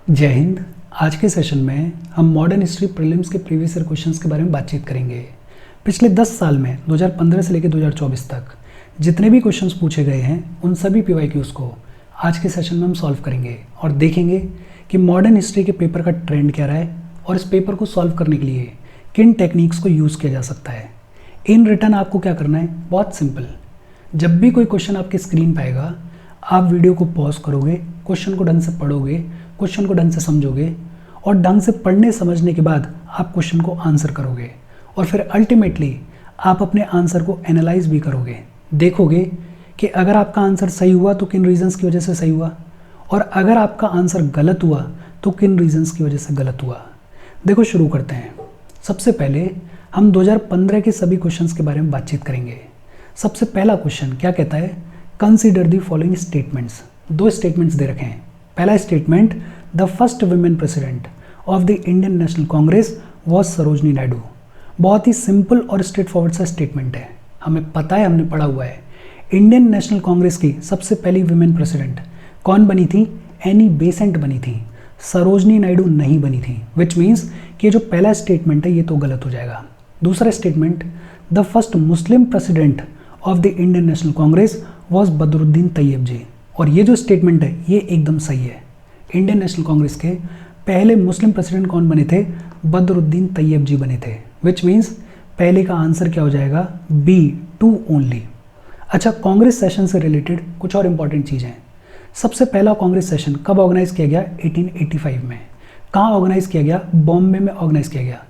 जय हिंद। आज के सेशन में हम मॉडर्न हिस्ट्री प्रीलिम्स के प्रीवियस ईयर क्वेश्चंस के बारे में बातचीत करेंगे। पिछले 10 साल में 2015 से लेकर 2024 तक जितने भी क्वेश्चंस पूछे गए हैं उन सभी PYQs को आज के सेशन में हम सॉल्व करेंगे और देखेंगे कि मॉडर्न हिस्ट्री के पेपर का ट्रेंड क्या रहा है और इस पेपर को सॉल्व करने के लिए किन टेक्निक्स को यूज़ किया जा सकता है। इन रिटर्न आपको क्या करना है, बहुत सिंपल। जब भी कोई क्वेश्चन आपकी स्क्रीन पर आएगा, आप वीडियो को पॉज करोगे, क्वेश्चन को ढंग से पढ़ोगे, क्वेश्चन को ढंग से समझोगे और ढंग से पढ़ने समझने के बाद आप क्वेश्चन को आंसर करोगे और फिर अल्टीमेटली आप अपने आंसर को एनालाइज भी करोगे। देखोगे कि अगर आपका आंसर सही हुआ तो किन रीजंस की वजह से सही हुआ और अगर आपका आंसर गलत हुआ तो किन रीजंस की वजह से गलत हुआ। देखो, शुरू करते हैं। सबसे पहले हम 2015 के सभी क्वेश्चंस के बारे में बातचीत करेंगे। सबसे पहला क्वेश्चन क्या कहता है, कंसीडर द फॉलोइंग स्टेटमेंट्स। दो स्टेटमेंट्स दे रखे हैं। पहला statement, the first women president of the Indian National Congress was Sarojini Naidu. बहुत ही सिंपल और स्ट्रेट फॉरवर्ड सा स्टेटमेंट है, हमें पता है, हमने पढ़ा हुआ है। इंडियन नेशनल कांग्रेस की सबसे पहली वुमेन प्रेसिडेंट कौन बनी थी? एनी बेसेंट बनी थी, सरोजनी नायडू नहीं बनी थी। विच मीन्स कि जो पहला स्टेटमेंट है ये तो गलत हो जाएगा। दूसरा statement, the first Muslim president of the Indian National Congress was Badruddin Tyabji. और ये जो स्टेटमेंट है ये एकदम सही है। इंडियन नेशनल कांग्रेस के पहले मुस्लिम प्रेसिडेंट कौन बने थे? बदरुद्दीन तैयब जी बने थे। विच मीन्स पहले का आंसर क्या हो जाएगा? B, 2 only. अच्छा, कांग्रेस सेशन से रिलेटेड कुछ और इंपॉर्टेंट चीज़ हैं। सबसे पहला कांग्रेस सेशन कब ऑर्गेनाइज किया गया? 1885 में। कहाँ ऑर्गेनाइज किया गया? बॉम्बे में ऑर्गेनाइज किया गया।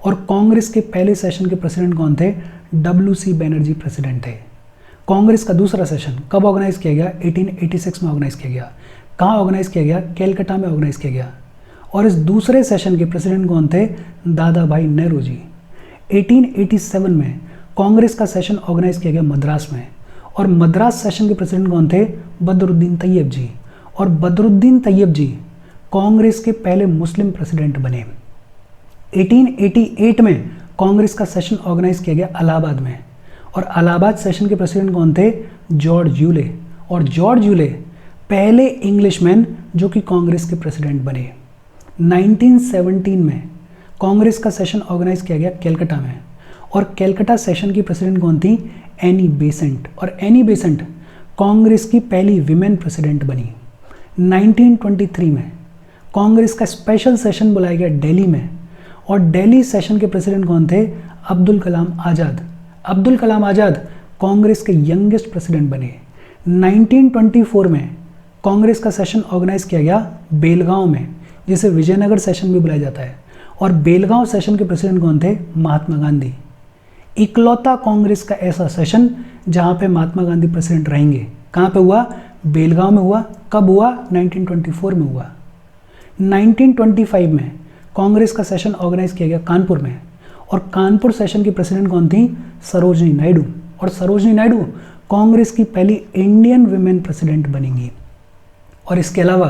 और कांग्रेस के पहले सेशन के प्रेसिडेंट कौन थे? WC बैनर्जी प्रेसिडेंट थे। कांग्रेस का दूसरा सेशन कब ऑर्गेनाइज किया गया? 1886 में ऑर्गेनाइज किया गया। कहाँ ऑर्गेनाइज किया गया? कैलकाटा में ऑर्गेनाइज किया गया। और इस दूसरे सेशन के प्रेसिडेंट कौन थे? दादा भाई नेहरू जी। 1887 में कांग्रेस का सेशन ऑर्गेनाइज किया गया मद्रास में। और मद्रास सेशन के प्रेसिडेंट कौन थे? बदरुद्दीन तैयब जी। और बदरुद्दीन तैयब जी कांग्रेस के पहले मुस्लिम प्रेसिडेंट बने। 1888 में कांग्रेस का सेशन ऑर्गेनाइज किया गया इलाहाबाद में। और इलाहाबाद सेशन के प्रेसिडेंट कौन थे? George Yule. और जॉर्ज यूले पहले इंग्लिशमैन जो कि कांग्रेस के प्रेसिडेंट बने। 1917 में कांग्रेस का सेशन ऑर्गेनाइज किया गया कैलकाटा में। और कैलकाटा सेशन की प्रेसिडेंट कौन थी? Annie Besant. और एनी बेसेंट कांग्रेस की पहली विमेन प्रेसिडेंट बनी। 1923 में कांग्रेस का स्पेशल सेशन बुलाया गया दिल्ली में। और दिल्ली सेशन के प्रेसिडेंट कौन थे? अब्दुल कलाम आज़ाद। अब्दुल कलाम आज़ाद कांग्रेस के यंगेस्ट प्रेसिडेंट बने। 1924 में कांग्रेस का सेशन ऑर्गेनाइज किया गया बेलगांव में, जिसे विजयनगर सेशन भी बुलाया जाता है। और बेलगांव सेशन के प्रेसिडेंट कौन थे? महात्मा गांधी। इकलौता कांग्रेस का ऐसा सेशन जहां पे महात्मा गांधी प्रेसिडेंट रहेंगे। कहां पे हुआ? बेलगांव में हुआ। कब हुआ? 1924 में हुआ। 1925 में कांग्रेस का सेशन ऑर्गेनाइज किया गया कानपुर में। और कानपुर सेशन की प्रेसिडेंट कौन थी? सरोजनी नायडू। और सरोजनी नायडू कांग्रेस की पहली इंडियन वुमेन प्रेसिडेंट बनेंगी। और इसके अलावा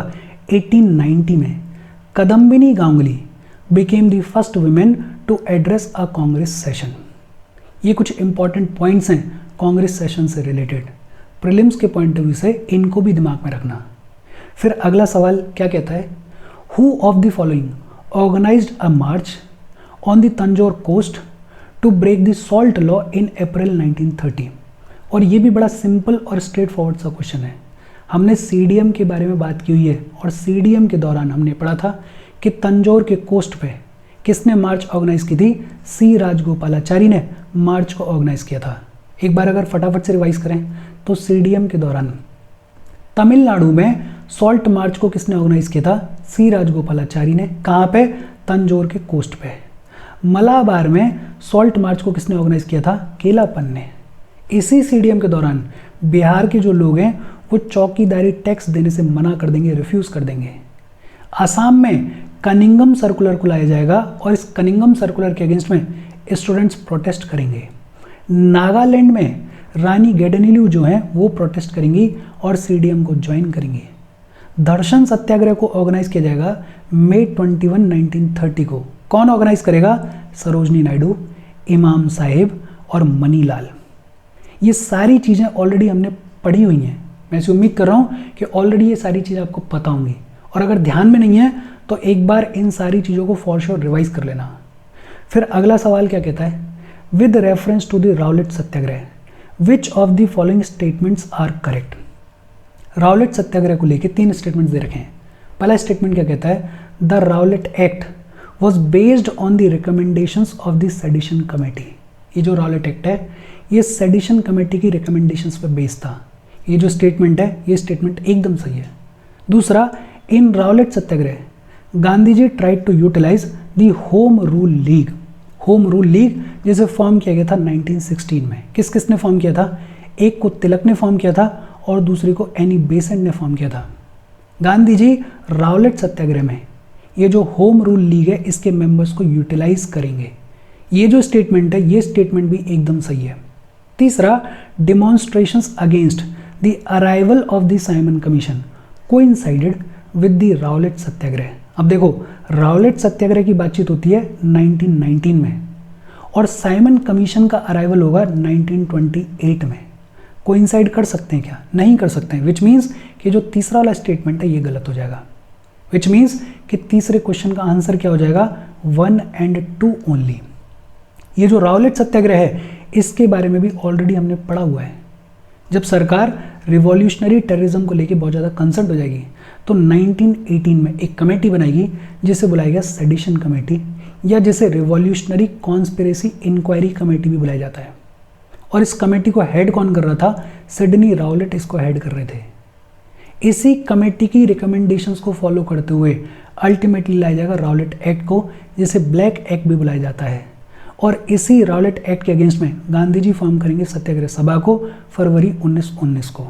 1890 में Kadambini Ganguly became the first women to address a Congress session. ये कुछ इंपॉर्टेंट पॉइंट्स हैं कांग्रेस सेशन से रिलेटेड। प्रीलिम्स के पॉइंट ऑफ व्यू से इनको भी दिमाग में रखना। फिर अगला सवाल क्या कहता है? Who of the following organised a march on the Tanjore coast to break the salt law in April 1930। और ये भी बड़ा सिंपल और स्ट्रेट फॉरवर्ड सा क्वेश्चन है। हमने CDM के बारे में बात की हुई है और CDM के दौरान हमने पढ़ा था कि तंजौर के कोस्ट पे किसने मार्च ऑर्गेनाइज की थी? C राजगोपालाचारी ने मार्च को ऑर्गेनाइज किया था। एक बार अगर फटाफट से रिवाइज करें तो CDM के दौरान तमिलनाडु में सॉल्ट मार्च को किसने ऑर्गेनाइज किया था? C राजगोपालाचारी ने। कहाँ पे? तंजौर के कोस्ट पे। मलाबार में सॉल्ट मार्च को किसने ऑर्गेनाइज किया था? केलापन ने। इसी CDM के दौरान बिहार के जो लोग हैं वो चौकीदारी टैक्स देने से मना कर देंगे, रिफ्यूज कर देंगे। असम में कनिंगम सर्कुलर को लाया जाएगा और इस कनिंगम सर्कुलर के अगेंस्ट में स्टूडेंट्स प्रोटेस्ट करेंगे। नागालैंड में रानी गेडनिलू जो हैं वो प्रोटेस्ट करेंगी और CDM को ज्वाइन करेंगे। दर्शन सत्याग्रह को ऑर्गेनाइज किया जाएगा May 21, 1930 को। कौन ऑर्गेनाइज करेगा? सरोजनी नायडू, इमाम साहेब और मनीलाल। ये सारी चीज़ें ऑलरेडी हमने पढ़ी हुई हैं। मैं ऐसी उम्मीद कर रहा हूँ कि ऑलरेडी ये सारी चीज़ें आपको पता होंगी और अगर ध्यान में नहीं है तो एक बार इन सारी चीज़ों को फॉर श्योर रिवाइज कर लेना। फिर अगला सवाल क्या कहता है, with reference to the Rowlatt Satyagraha which of the following statements are correct. Rowlatt Satyagraha को लेके 3 स्टेटमेंट्स दे रखे हैं। पहला स्टेटमेंट क्या कहता है, the Rowlatt act was based on the recommendations of the sedition committee. ये जो राउलेट एक्ट है ये सेडिशन कमेटी की रिकमेंडेशंस पे बेस्ड था। ये जो स्टेटमेंट है ये स्टेटमेंट एकदम सही है। दूसरा, in Rowlatt Satyagraha Gandhi ji tried to utilise the Home Rule League. Home Rule League जिसे फॉर्म किया गया था 1916 में। किस किस ने फॉर्म किया था, एक को तिलक ने फॉर्म किया था और दूसरे को एनी बेसेंट ने फॉर्म किया था। गांधी जी राउलेट सत्याग्रह में ये जो होम रूल लीग है इसके मेंबर्स को यूटिलाइज करेंगे। ये जो स्टेटमेंट है ये स्टेटमेंट भी एकदम सही है। तीसरा, demonstrations against the arrival of the Simon Commission coincided with the Rowlatt Satyagraha. अब देखो, राउलेट सत्याग्रह की बातचीत होती है 1919 में और साइमन कमीशन का अराइवल होगा 1928 में। कोइंसाइड कर सकते हैं क्या, नहीं कर सकते हैं, विच मीन्स कि जो तीसरा वाला स्टेटमेंट है ये गलत हो जाएगा। विच मीन्स कि तीसरे क्वेश्चन का आंसर क्या हो जाएगा, 1 and 2 ओनली। ये जो राउलेट सत्याग्रह है इसके बारे में भी ऑलरेडी हमने पढ़ा हुआ है। जब सरकार रिवॉल्यूशनरी टेररिज्म को लेकर बहुत ज़्यादा कंसर्न हो जाएगी तो 1918 में एक कमेटी बनाएगी जिसे बुलाया गया सेडिशन कमेटी, या जिसे रिवॉल्यूशनरी कॉन्स्पिरेसी इंक्वायरी कमेटी भी बुलाया जाता है। और इस कमेटी को हेड कौन कर रहा था, सिडनी राउलेट इसको हेड कर रहे थे। इसी कमेटी की रिकमेंडेशंस को फॉलो करते हुए अल्टीमेटली लाया जाएगा राउलेट एक्ट को, जिसे ब्लैक एक्ट भी बुलाया जाता है। और इसी राउलेट एक्ट के अगेंस्ट में गांधी जी फॉर्म करेंगे सत्याग्रह सभा को फरवरी 1919 को।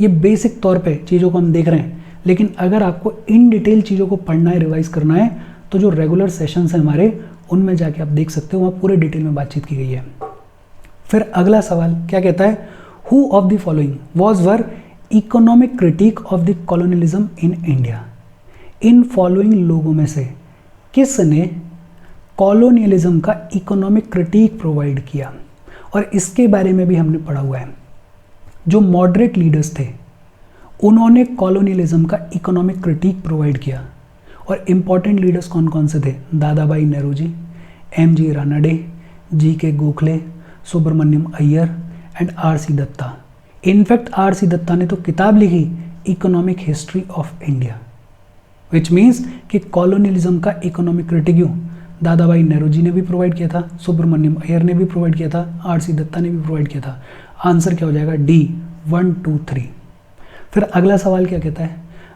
ये बेसिक तौर पे चीज़ों को हम देख रहे हैं, लेकिन अगर आपको इन डिटेल चीज़ों को पढ़ना है, रिवाइज करना है, तो जो रेगुलर सेशंस हैं हमारे उनमें जाके आप देख सकते हो, वहाँ पूरे डिटेल में बातचीत की गई है। फिर अगला सवाल क्या कहता है, who of the following was were economic critic of the colonialism in India. In following लोगों में से किसने कॉलोनियलिज्म का इकोनॉमिक क्रिटिक प्रोवाइड किया, और इसके बारे में भी हमने पढ़ा हुआ है। जो मॉडरेट लीडर्स थे उन्होंने कॉलोनियलिज्म का इकोनॉमिक क्रिटिक प्रोवाइड किया। और इम्पॉर्टेंट लीडर्स कौन कौन से थे, Dadabhai Nehru, M G. Ranade, G K. Gokhale, Subramaniam Iyer and R C. Dutta. In fact R C. Dutta ने तो किताब लिखी economic history of India, which means कि कॉलोनियलिज्म का economic critic Dadabhai Nehru ji ने भी प्रोवाइड किया था, सुब्रमण्यम अय्यर ने भी प्रोवाइड किया था, आर.सी. दत्ता ने भी प्रोवाइड किया था। आंसर क्या हो जाएगा, डी 1, 2, 3। फिर अगला सवाल क्या कहता है,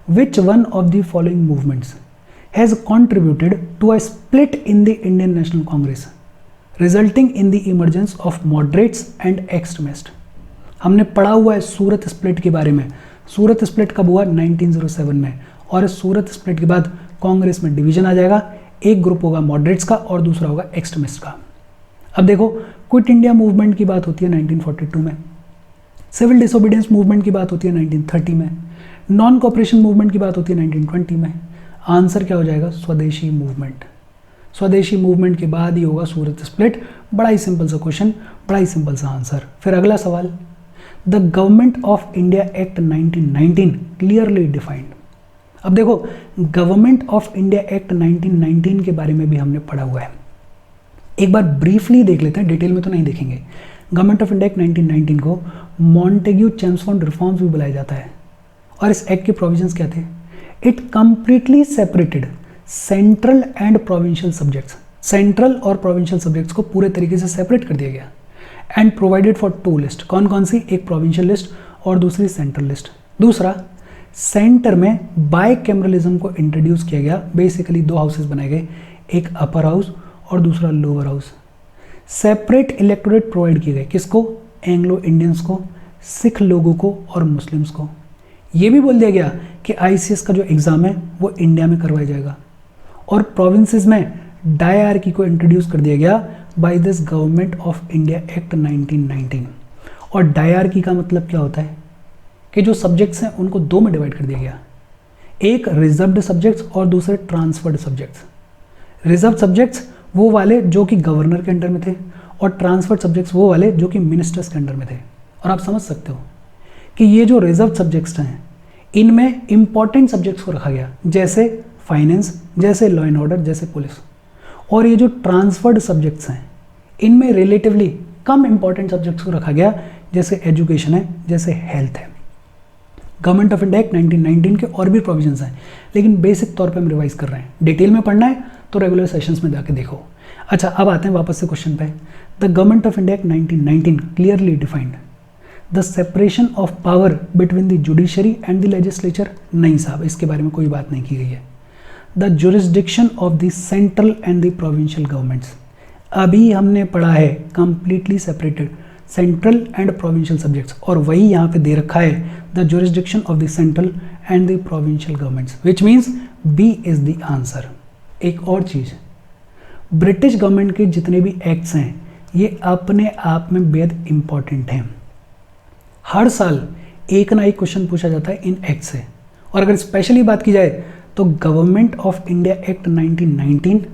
which one of the following movements has contributed to a split in the Indian National Congress resulting in the emergence of moderates and extremist. हमने पढ़ा हुआ है सूरत स्प्लिट के बारे में। सूरत स्प्लिट कब हुआ, 1907 में। और इस सूरत स्प्लिट के बाद कांग्रेस में डिवीजन आ जाएगा, एक ग्रुप होगा मॉडरेट्स का और दूसरा होगा एक्सट्रीमिस्ट का। अब देखो, क्विट इंडिया मूवमेंट की बात होती है 1942 में, सिविल डिसोबीडियंस मूवमेंट की बात होती है 1930 में, नॉन कॉपरेशन मूवमेंट की बात होती है 1920 में। आंसर क्या हो जाएगा, स्वदेशी मूवमेंट। स्वदेशी मूवमेंट के बाद ही होगा सूरत स्प्लिट। बड़ा ही सिंपल सा क्वेश्चन, बड़ा ही सिंपल सा आंसर। फिर अगला सवाल, the government of India act 1919 clearly defined. अब देखो, गवर्नमेंट ऑफ इंडिया एक्ट 1919 के बारे में भी हमने पढ़ा हुआ है। एक बार ब्रीफली देख लेते हैं, डिटेल में तो नहीं देखेंगे। गवर्नमेंट ऑफ इंडिया एक्ट 1919 को मॉन्टेग्यू चेम्सफोर्ड रिफॉर्म्स भी बुलाया जाता है। और इस एक्ट के प्रोविजंस क्या थे, it completely separated central and provincial subjects. Central और प्रोविंशियल सब्जेक्ट्स को पूरे तरीके से सेपरेट कर दिया गया। एंड प्रोवाइडेड फॉर 2 लिस्ट, कौन कौन सी, एक प्रोविंशियल लिस्ट और दूसरी सेंट्रल लिस्ट। दूसरा, सेंटर में बाइकैमरलिज्म को इंट्रोड्यूस किया गया। बेसिकली 2 हाउसेस बनाए गए, एक अपर हाउस और दूसरा lower house. Separate electorate provide किए गए, किसको, एंग्लो इंडियंस को, सिख लोगों को और मुस्लिम्स को। ये भी बोल दिया गया कि आईसीएस का जो एग्ज़ाम है वो इंडिया में करवाया जाएगा। और प्रोविंसेस में डायआर्की को इंट्रोड्यूस कर दिया गया by this Government of India act 1919। और डायआर्की का मतलब क्या होता है कि जो सब्जेक्ट्स हैं उनको 2 में डिवाइड कर दिया गया, एक रिजर्व्ड सब्जेक्ट्स और दूसरे ट्रांसफर्ड सब्जेक्ट्स। रिजर्व सब्जेक्ट्स वो वाले जो कि गवर्नर के अंडर में थे, और ट्रांसफर्ड सब्जेक्ट्स वो वाले जो कि मिनिस्टर्स के अंडर में थे। और आप समझ सकते हो कि ये जो रिजर्व सब्जेक्ट्स हैं इनमें इंपॉर्टेंट सब्जेक्ट्स को रखा गया, जैसे फाइनेंस, जैसे लॉ एंड ऑर्डर, जैसे पुलिस। और ये जो ट्रांसफर्ड सब्जेक्ट्स हैं, इनमें रिलेटिवली कम इंपॉर्टेंट सब्जेक्ट्स को रखा गया, जैसे एजुकेशन है, जैसे हेल्थ है। गवर्नमेंट ऑफ इंडिया एक्ट 1919 के और भी प्रोविजंस हैं, लेकिन बेसिक तौर पे हम रिवाइज कर रहे हैं। डिटेल में पढ़ना है तो रेगुलर सेशंस में जाके देखो। अच्छा, अब आते हैं वापस से क्वेश्चन पे। The government of India act 1919 clearly defined the separation of power between the judiciary and the legislature. नहीं साहब, इसके बारे में कोई बात नहीं की गई है। The jurisdiction of the central and the provincial governments, अभी हमने पढ़ा है completely separated central and provincial subjects, और वही यहाँ पे दे रखा है the jurisdiction of the central and the provincial governments, which means B is the answer. एक और चीज़, ब्रिटिश गवर्नमेंट के जितने भी एक्ट्स हैं ये अपने आप में बेहद इंपॉर्टेंट हैं। हर साल एक ना एक क्वेश्चन पूछा जाता है इन एक्ट से। और अगर स्पेशली बात की जाए तो गवर्नमेंट ऑफ इंडिया एक्ट 1919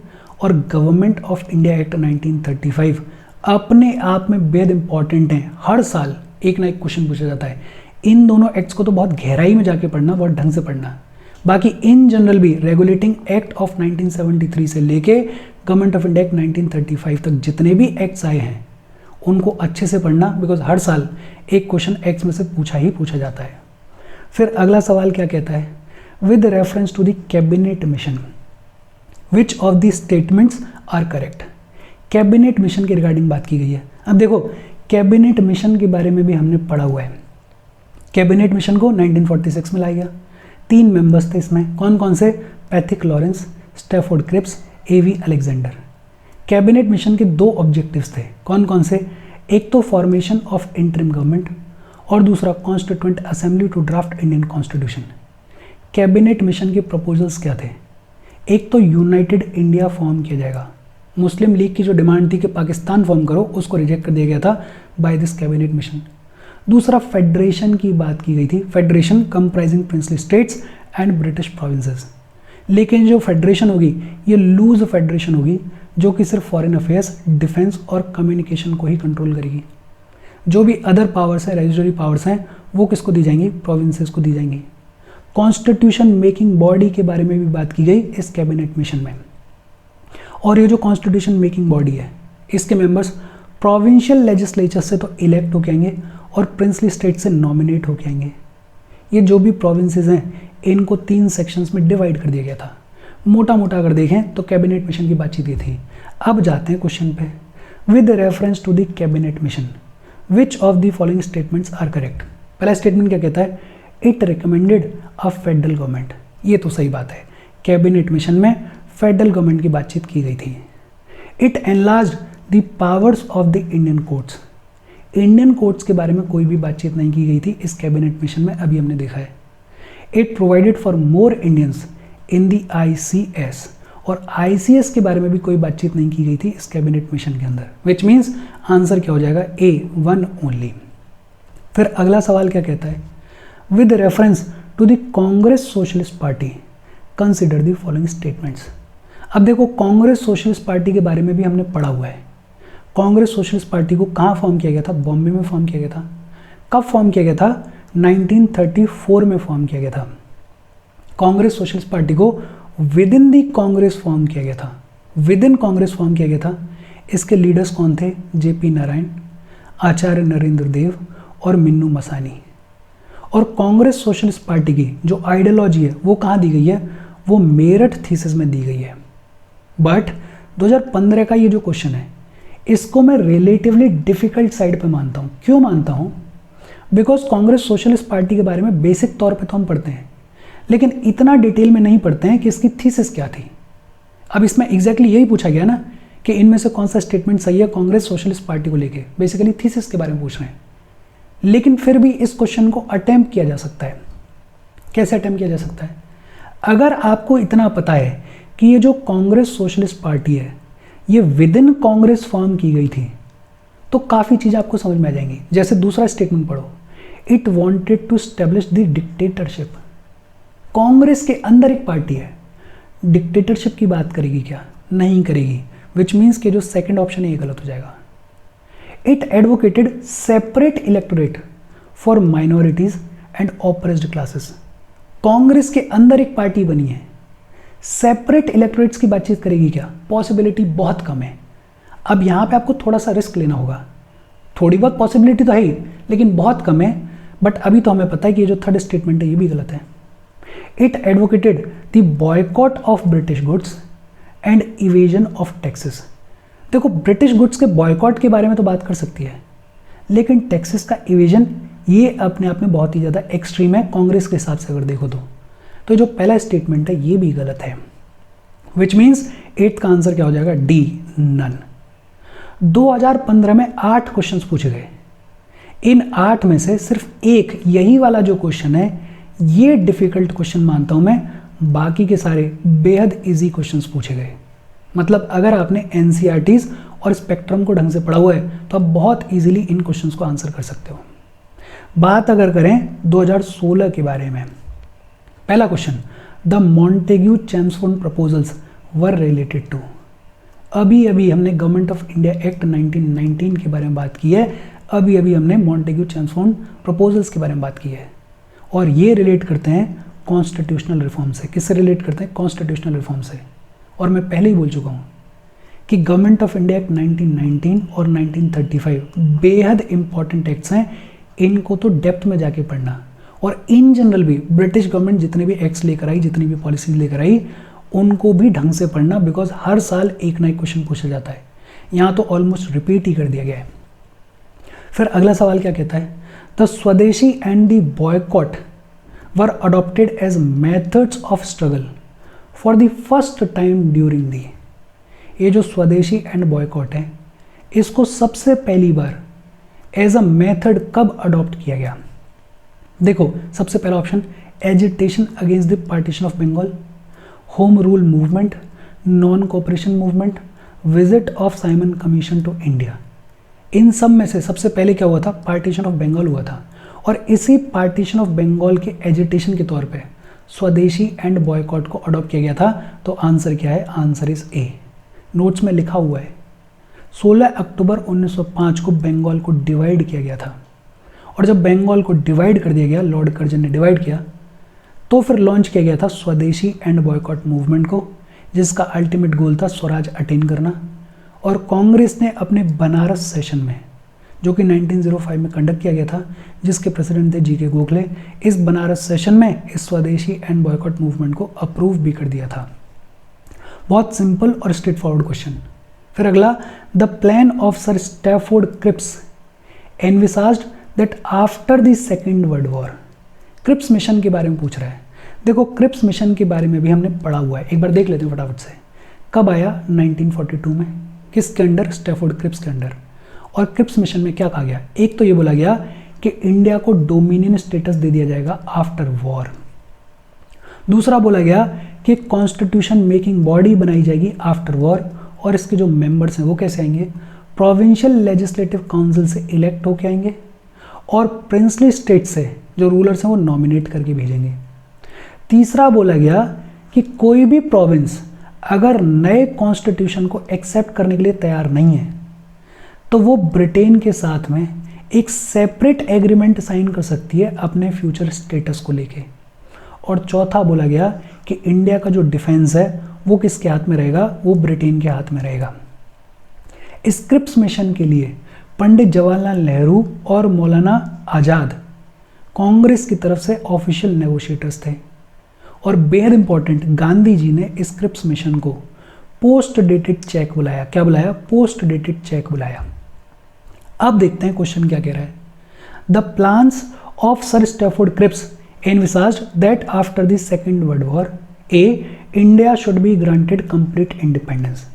और गवर्नमेंट ऑफ इंडिया एक्ट 1935 अपने आप में बेहद इंपॉर्टेंट हैं। हर साल एक ना एक क्वेश्चन पूछा जाता है। इन दोनों एक्ट्स को तो बहुत गहराई में जाके पढ़ना, बहुत ढंग से पढ़ना। बाकी इन जनरल भी रेगुलेटिंग एक्ट ऑफ 1973 से लेके गवर्नमेंट ऑफ इंडिया एक्ट 1935 तक जितने भी एक्ट्स आए हैं उनको अच्छे से पढ़ना, बिकॉज हर साल एक क्वेश्चन एक्ट्स में से पूछा जाता है। फिर अगला सवाल क्या कहता है, with reference to the Cabinet Mission which of the statements are correct. Cabinet Mission के रिगार्डिंग बात की गई है। अब देखो, कैबिनेट मिशन के बारे में भी हमने पढ़ा हुआ है। कैबिनेट मिशन को 1946 में लाया गया। 3 मेंबर्स थे इसमें, कौन कौन से, पैथिक लॉरेंस, स्टैफोर्ड क्रिप्स, एवी अलेक्जेंडर। कैबिनेट मिशन के 2 ऑब्जेक्टिव्स थे, कौन कौन से, एक तो फॉर्मेशन ऑफ इंटरिम गवर्नमेंट और दूसरा constituent assembly to draft Indian constitution. Cabinet Mission के प्रपोजल्स क्या थे, एक तो यूनाइटेड इंडिया फॉर्म किया जाएगा। मुस्लिम लीग की जो डिमांड थी कि पाकिस्तान फॉर्म करो, उसको रिजेक्ट कर दिया गया था बाय दिस कैबिनेट मिशन। दूसरा, फेडरेशन की बात की गई थी, federation comprising princely states and British provinces. लेकिन जो फेडरेशन होगी ये लूज फेडरेशन होगी, जो कि सिर्फ फॉरेन अफेयर्स, डिफेंस और कम्युनिकेशन को ही कंट्रोल करेगी। जो भी अदर पावर्स हैं, रेजिडरी पावर्स हैं, वो किसको दी जाएंगी, प्रोविंसेस को दी जाएंगी। कॉन्स्टिट्यूशन मेकिंग बॉडी के बारे में भी बात की गई इस कैबिनेट मिशन में। और ये जो कॉन्स्टिट्यूशन मेकिंग बॉडी है, इसके मेंबर्स प्रोविंशियल लेजिस्लेचर से तो इलेक्ट होके आएंगे और प्रिंसली स्टेट से नॉमिनेट होके आएंगे। ये जो भी प्रोविंसेस हैं इनको 3 सेक्शंस में डिवाइड कर दिया गया था। मोटा मोटा अगर देखें तो कैबिनेट मिशन की बातचीत ये थी। अब जाते हैं क्वेश्चन पे। With reference to the Cabinet Mission which of the following statements are correct. पहला स्टेटमेंट क्या कहता है, it recommended a federal government. ये तो सही बात है, कैबिनेट मिशन में फेडरल गवर्नमेंट की बातचीत की गई थी। It enlarged the powers of the Indian courts. Indian courts के बारे में कोई भी बातचीत नहीं की गई थी इस कैबिनेट मिशन में, अभी हमने देखा है। It provided for more Indians in the ICS, और ICS के बारे में भी कोई बातचीत नहीं की गई थी इस कैबिनेट मिशन के अंदर, विच मीन्स आंसर क्या हो जाएगा, A1 ओनली। फिर अगला सवाल क्या कहता है, with reference to the Congress Socialist Party consider the following statements. अब देखो, कांग्रेस सोशलिस्ट पार्टी के बारे में भी हमने पढ़ा हुआ है। कांग्रेस सोशलिस्ट पार्टी को कहाँ फॉर्म किया गया था, बॉम्बे में फॉर्म किया गया था। कब फॉर्म किया गया था, 1934 में फॉर्म किया गया था। कांग्रेस सोशलिस्ट पार्टी को with in the Congress form किया गया था, विद इन कांग्रेस फॉर्म किया गया था। इसके लीडर्स कौन थे, JP नारायण, आचार्य नरेंद्र देव और मिन्नू मसानी। और कांग्रेस सोशलिस्ट पार्टी की जो आइडियोलॉजी है वो कहाँ दी गई है, वो मेरठ थीसिस में दी गई है। बट 2015 का ये जो क्वेश्चन है इसको मैं रिलेटिवली डिफिकल्ट साइड पे मानता हूँ। क्यों मानता हूँ, बिकॉज कांग्रेस सोशलिस्ट पार्टी के बारे में बेसिक तौर पे तो हम पढ़ते हैं, लेकिन इतना डिटेल में नहीं पढ़ते हैं कि इसकी थीसिस क्या थी। अब इसमें एग्जैक्टली यही पूछा गया ना कि इनमें से कौन सा स्टेटमेंट सही है कांग्रेस सोशलिस्ट पार्टी को लेके, बेसिकली थीसिस के बारे में पूछ रहे हैं। लेकिन फिर भी इस क्वेश्चन को अटेम्प्ट किया जा सकता है। कैसे अटेम्प्ट किया जा सकता है, अगर आपको इतना पता है कि ये जो कांग्रेस सोशलिस्ट पार्टी है ये विद इन कांग्रेस फॉर्म की गई थी, तो काफ़ी चीज़ें आपको समझ में आ जाएंगी। जैसे दूसरा स्टेटमेंट पढ़ो, it wanted to establish the dictatorship. Congress के अंदर एक पार्टी है, डिक्टेटरशिप की बात करेगी क्या, नहीं करेगी, विच मीन्स कि जो सेकंड ऑप्शन है ये गलत हो जाएगा। It advocated separate electorate for minorities and oppressed classes. Congress के अंदर एक पार्टी बनी है, सेपरेट इलेक्टोरेट्स की बातचीत करेगी क्या? पॉसिबिलिटी बहुत कम है। अब यहाँ पे आपको थोड़ा सा रिस्क लेना होगा, थोड़ी बहुत पॉसिबिलिटी तो है ही लेकिन बहुत कम है। बट अभी तो हमें पता है कि ये जो थर्ड स्टेटमेंट है ये भी गलत है। It advocated the boycott of British goods and evasion of taxes. देखो, ब्रिटिश गुड्स के बॉयकॉट के बारे में तो बात कर सकती है, लेकिन टैक्सेस का इवेजन ये अपने आप में बहुत ही ज़्यादा एक्सट्रीम है कांग्रेस के हिसाब से अगर देखो तो जो पहला स्टेटमेंट है ये भी गलत है, विच मीन्स 8th का आंसर क्या हो जाएगा? D, none. 2015 में 8 क्वेश्चंस पूछे गए, इन 8 में से सिर्फ एक यही वाला जो क्वेश्चन है ये डिफिकल्ट क्वेश्चन मानता हूं मैं, बाकी के सारे बेहद इजी क्वेश्चंस पूछे गए। मतलब अगर आपने एनसीईआरटीज और स्पेक्ट्रम को ढंग से पढ़ा हुआ है तो आप बहुत इजीली इन क्वेश्चंस को आंसर कर सकते हो। बात अगर करें 2016 के बारे में, पहला question, the Montagu Chelmsford proposals were related to. अभी अभी हमने गवर्नमेंट ऑफ इंडिया एक्ट 1919 के बारे में बात की है, अभी अभी हमने मॉन्टेग्यू चैम्सफोर्ड प्रपोजल्स के बारे में बात की है, और ये रिलेट करते हैं कॉन्स्टिट्यूशनल रिफॉर्म से। किससे रिलेट करते हैं? कॉन्स्टिट्यूशनल रिफॉर्म से। और मैं पहले ही बोल चुका हूँ कि गवर्नमेंट ऑफ इंडिया एक्ट 1919 और 1935 बेहद इंपॉर्टेंट एक्ट्स हैं, इनको तो डेप्थ में जाके पढ़ना। और इन जनरल भी ब्रिटिश गवर्नमेंट जितने भी एक्ट्स लेकर आई, जितनी भी पॉलिसीज लेकर आई, उनको भी ढंग से पढ़ना, बिकॉज हर साल एक ना एक क्वेश्चन पूछा जाता है। यहाँ तो ऑलमोस्ट रिपीट ही कर दिया गया है। फिर अगला सवाल क्या कहता है? The swadeshi and the boycott were adopted as methods of struggle for the first time during the. ये जो स्वदेशी एंड बॉयकॉट है, इसको सबसे पहली बार एज अ मेथड कब अडॉप्ट किया गया? देखो, सबसे पहला option, agitation against the partition of Bengal, home rule movement, non cooperation movement, visit of Simon Commission to India. इन सब में से सबसे पहले क्या हुआ था? पार्टीशन ऑफ बंगाल हुआ था, और इसी पार्टीशन ऑफ बंगाल के एजिटेशन के तौर पे स्वदेशी एंड बॉयकॉट को अडॉप्ट किया गया था। तो आंसर क्या है? Answer is a. नोट्स में लिखा हुआ है 16 अक्टूबर 1905 को बंगाल को डिवाइड किया गया था, और जब बंगाल को डिवाइड कर दिया गया, लॉर्ड कर्जन ने डिवाइड किया, तो फिर लॉन्च किया गया था स्वदेशी एंड बॉयकॉट मूवमेंट को, जिसका अल्टीमेट गोल था स्वराज अटेन करना। और कांग्रेस ने अपने बनारस सेशन में, जो कि 1905 में कंडक्ट किया गया था, जिसके प्रेसिडेंट थे जीके गोखले, इस बनारस सेशन में इस स्वदेशी एंड बॉयकॉट मूवमेंट को अप्रूव भी कर दिया था। बहुत सिंपल और स्ट्रेट फॉरवर्ड क्वेश्चन। फिर अगला, the plan of Sir Stafford Cripps envisaged that after the Second World War. Cripps mission के बारे में पूछ रहा है। देखो, क्रिप्स मिशन के बारे में भी हमने पढ़ा हुआ है, एक बार देख लेते हैं फटाफट से। कब आया? 1942 में। किसके अंडर? स्टैफोर्ड क्रिप्स के अंडर। और क्रिप्स मिशन में क्या कहा गया? एक तो ये बोला गया कि इंडिया को डोमिनियन स्टेटस दे दिया जाएगा आफ्टर वॉर। दूसरा बोला गया कि कॉन्स्टिट्यूशन मेकिंग बॉडी बनाई जाएगी आफ्टर वॉर, और इसके जो मेंबर्स हैं वो कैसे आएंगे? प्रोविंशियल लेजिस्लेटिव काउंसिल से इलेक्ट होके आएंगे, और प्रिंसली स्टेट से जो रूलर्स हैं वो नॉमिनेट करके भेजेंगे। तीसरा बोला गया कि कोई भी प्रोविंस अगर नए कॉन्स्टिट्यूशन को एक्सेप्ट करने के लिए तैयार नहीं है तो वो ब्रिटेन के साथ में एक सेपरेट एग्रीमेंट साइन कर सकती है अपने फ्यूचर स्टेटस को लेके। और चौथा बोला गया कि इंडिया का जो डिफेंस है वो किसके हाथ में रहेगा? वो ब्रिटेन के हाथ में रहेगा। इस क्रिप्स मिशन के लिए पंडित जवाहरलाल नेहरू और मौलाना आज़ाद कांग्रेस की तरफ से ऑफिशियल नेगोशिएटर्स थे, और बेहद इंपॉर्टेंट, गांधी जी ने इस क्रिप्स मिशन को पोस्ट डेटेड चेक बुलाया। क्या बुलाया? पोस्ट डेटेड चेक बुलाया। अब देखते हैं क्वेश्चन क्या कह रहा है। The plans of Sir Stafford Cripps envisaged that after the Second World War, A, India should be granted complete independence.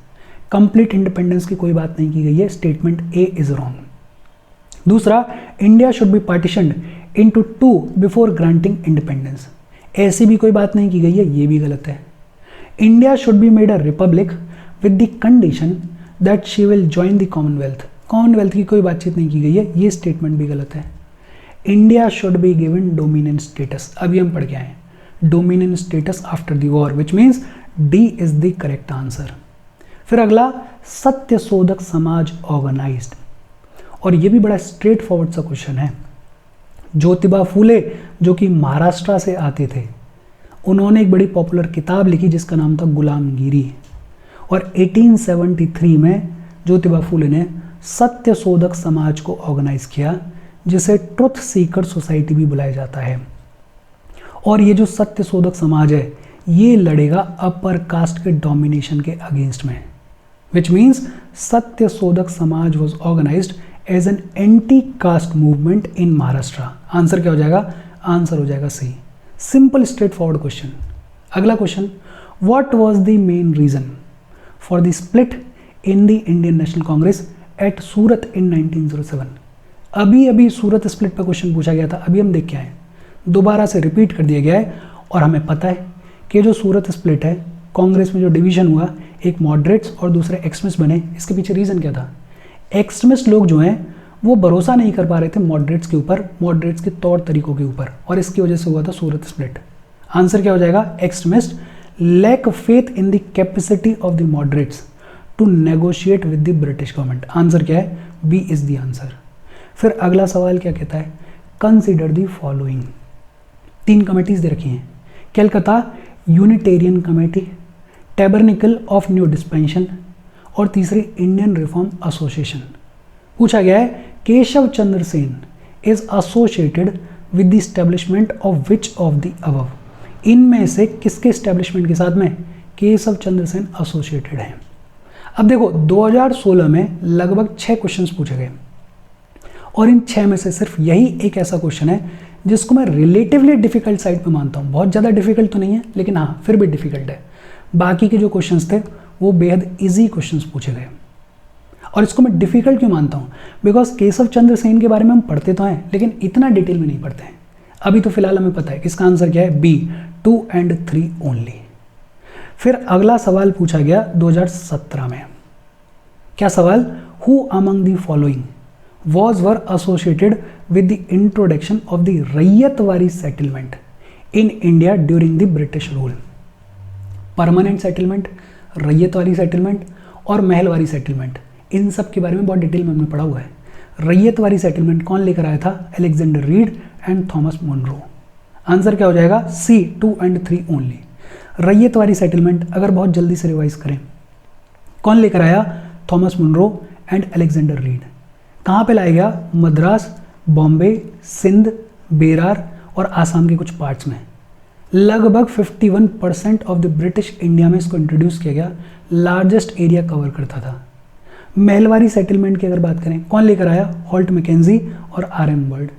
Complete independence की कोई बात नहीं की गई है, स्टेटमेंट ए इज रॉन्ग। दूसरा, India should be partitioned into 2 before granting independence. ऐसी भी कोई बात नहीं की गई है, ये भी गलत है। India should be made a republic with the condition that she will join the Commonwealth. Commonwealth की कोई बातचीत नहीं की गई है, ये स्टेटमेंट भी गलत है। India should be given dominion status, अभी हम पढ़ के आए, dominion status after the war, which means D is the correct answer. फिर अगला, सत्य शोधक समाज ऑर्गेनाइज्ड, और ये भी बड़ा स्ट्रेट फॉरवर्ड सा क्वेश्चन है। ज्योतिबा फूले जो कि महाराष्ट्र से आते थे, उन्होंने एक बड़ी पॉपुलर किताब लिखी जिसका नाम था गुलामगिरी। और 1873 में ज्योतिबा फूले ने सत्यशोधक समाज को ऑर्गेनाइज किया, जिसे ट्रुथ सीकर सोसाइटी भी बुलाया जाता है। और ये जो सत्यशोधक समाज है ये लड़ेगा अपर कास्ट के डोमिनेशन के अगेंस्ट में, which means Satyashodhak Samaj was organised as an anti caste movement in Maharashtra. Answer क्या हो जाएगा? आंसर हो जाएगा C. Simple straight forward question. अगला question, what was the main reason for the split in the Indian National Congress at Surat in 1907? अभी सूरत split पर question पूछा गया था, अभी हम देख के आए, दोबारा से रिपीट कर दिया गया है। और हमें पता है कि जो सूरत स्प्लिट है, कांग्रेस में जो डिवीजन हुआ, एक मॉडरेट्स और दूसरे एक्सट्रीमिस्ट बने, इसके पीछे रीज़न क्या था? एक्सट्रीमिस्ट लोग जो हैं वो भरोसा नहीं कर पा रहे थे मॉडरेट्स के ऊपर, मॉडरेट्स के तौर तरीकों के ऊपर, और इसकी वजह से हुआ था सूरत स्प्लिट। आंसर क्या हो जाएगा? Extremist lack faith in the capacity of the moderates to negotiate with the British government. Answer क्या है? B is the answer. फिर अगला सवाल क्या कहता है? Consider the following. 3 कमेटीज दे रखी हैं, Calcutta Unitarian Committee, Tabernacle of New Dispensation और तीसरी इंडियन रिफॉर्म एसोसिएशन। पूछा गया है Keshav Chandra Sen is associated with the establishment of which of the above? इनमें से किसके इस्टेब्लिशमेंट के साथ में केशव चंद्र सेन एसोसिएटेड है? अब देखो 2016 में लगभग 6 क्वेश्चंस पूछे गए और इन 6 में से सिर्फ यही एक ऐसा क्वेश्चन है जिसको मैं रिलेटिवली डिफिकल्ट साइड पे मानता हूँ। बहुत ज़्यादा डिफिकल्ट तो नहीं है, लेकिन हाँ फिर भी डिफिकल्ट है। बाकी के जो क्वेश्चंस थे वो बेहद इजी क्वेश्चंस पूछे गए। और इसको मैं डिफिकल्ट क्यों मानता हूँ? बिकॉज केशव चंद्र सेन के बारे में हम पढ़ते तो हैं, लेकिन इतना डिटेल में नहीं पढ़ते हैं। अभी तो फिलहाल हमें पता है कि इसका आंसर क्या है? B, 2 and 3 only. फिर अगला सवाल पूछा गया 2017 में। क्या सवाल? Who among the following were associated with the introduction of the Ryotwari settlement in India during the British rule? Permanent settlement, Ryotwari settlement और महलवारी सेटलमेंट, इन सब के बारे में बहुत डिटेल में हमने पढ़ा हुआ है। रैयतवारी सेटलमेंट कौन लेकर आया था? Alexander Read and Thomas Munro. Answer क्या हो जाएगा? C, 2 and 3 only. Ryotwari settlement अगर बहुत जल्दी से रिवाइज करें, कौन लेकर आया? Thomas Munro and Alexander Read. कहाँ पे लाया गया? मद्रास, बॉम्बे, सिंध, बेरार और आसाम के कुछ पार्ट्स में। लगभग 51% ऑफ द ब्रिटिश इंडिया में इसको इंट्रोड्यूस किया गया, लार्जेस्ट एरिया कवर करता था। महलवारी सेटलमेंट की अगर बात करें, कौन लेकर आया? हॉल्ट मैकेंजी और आर.एम. बर्ड।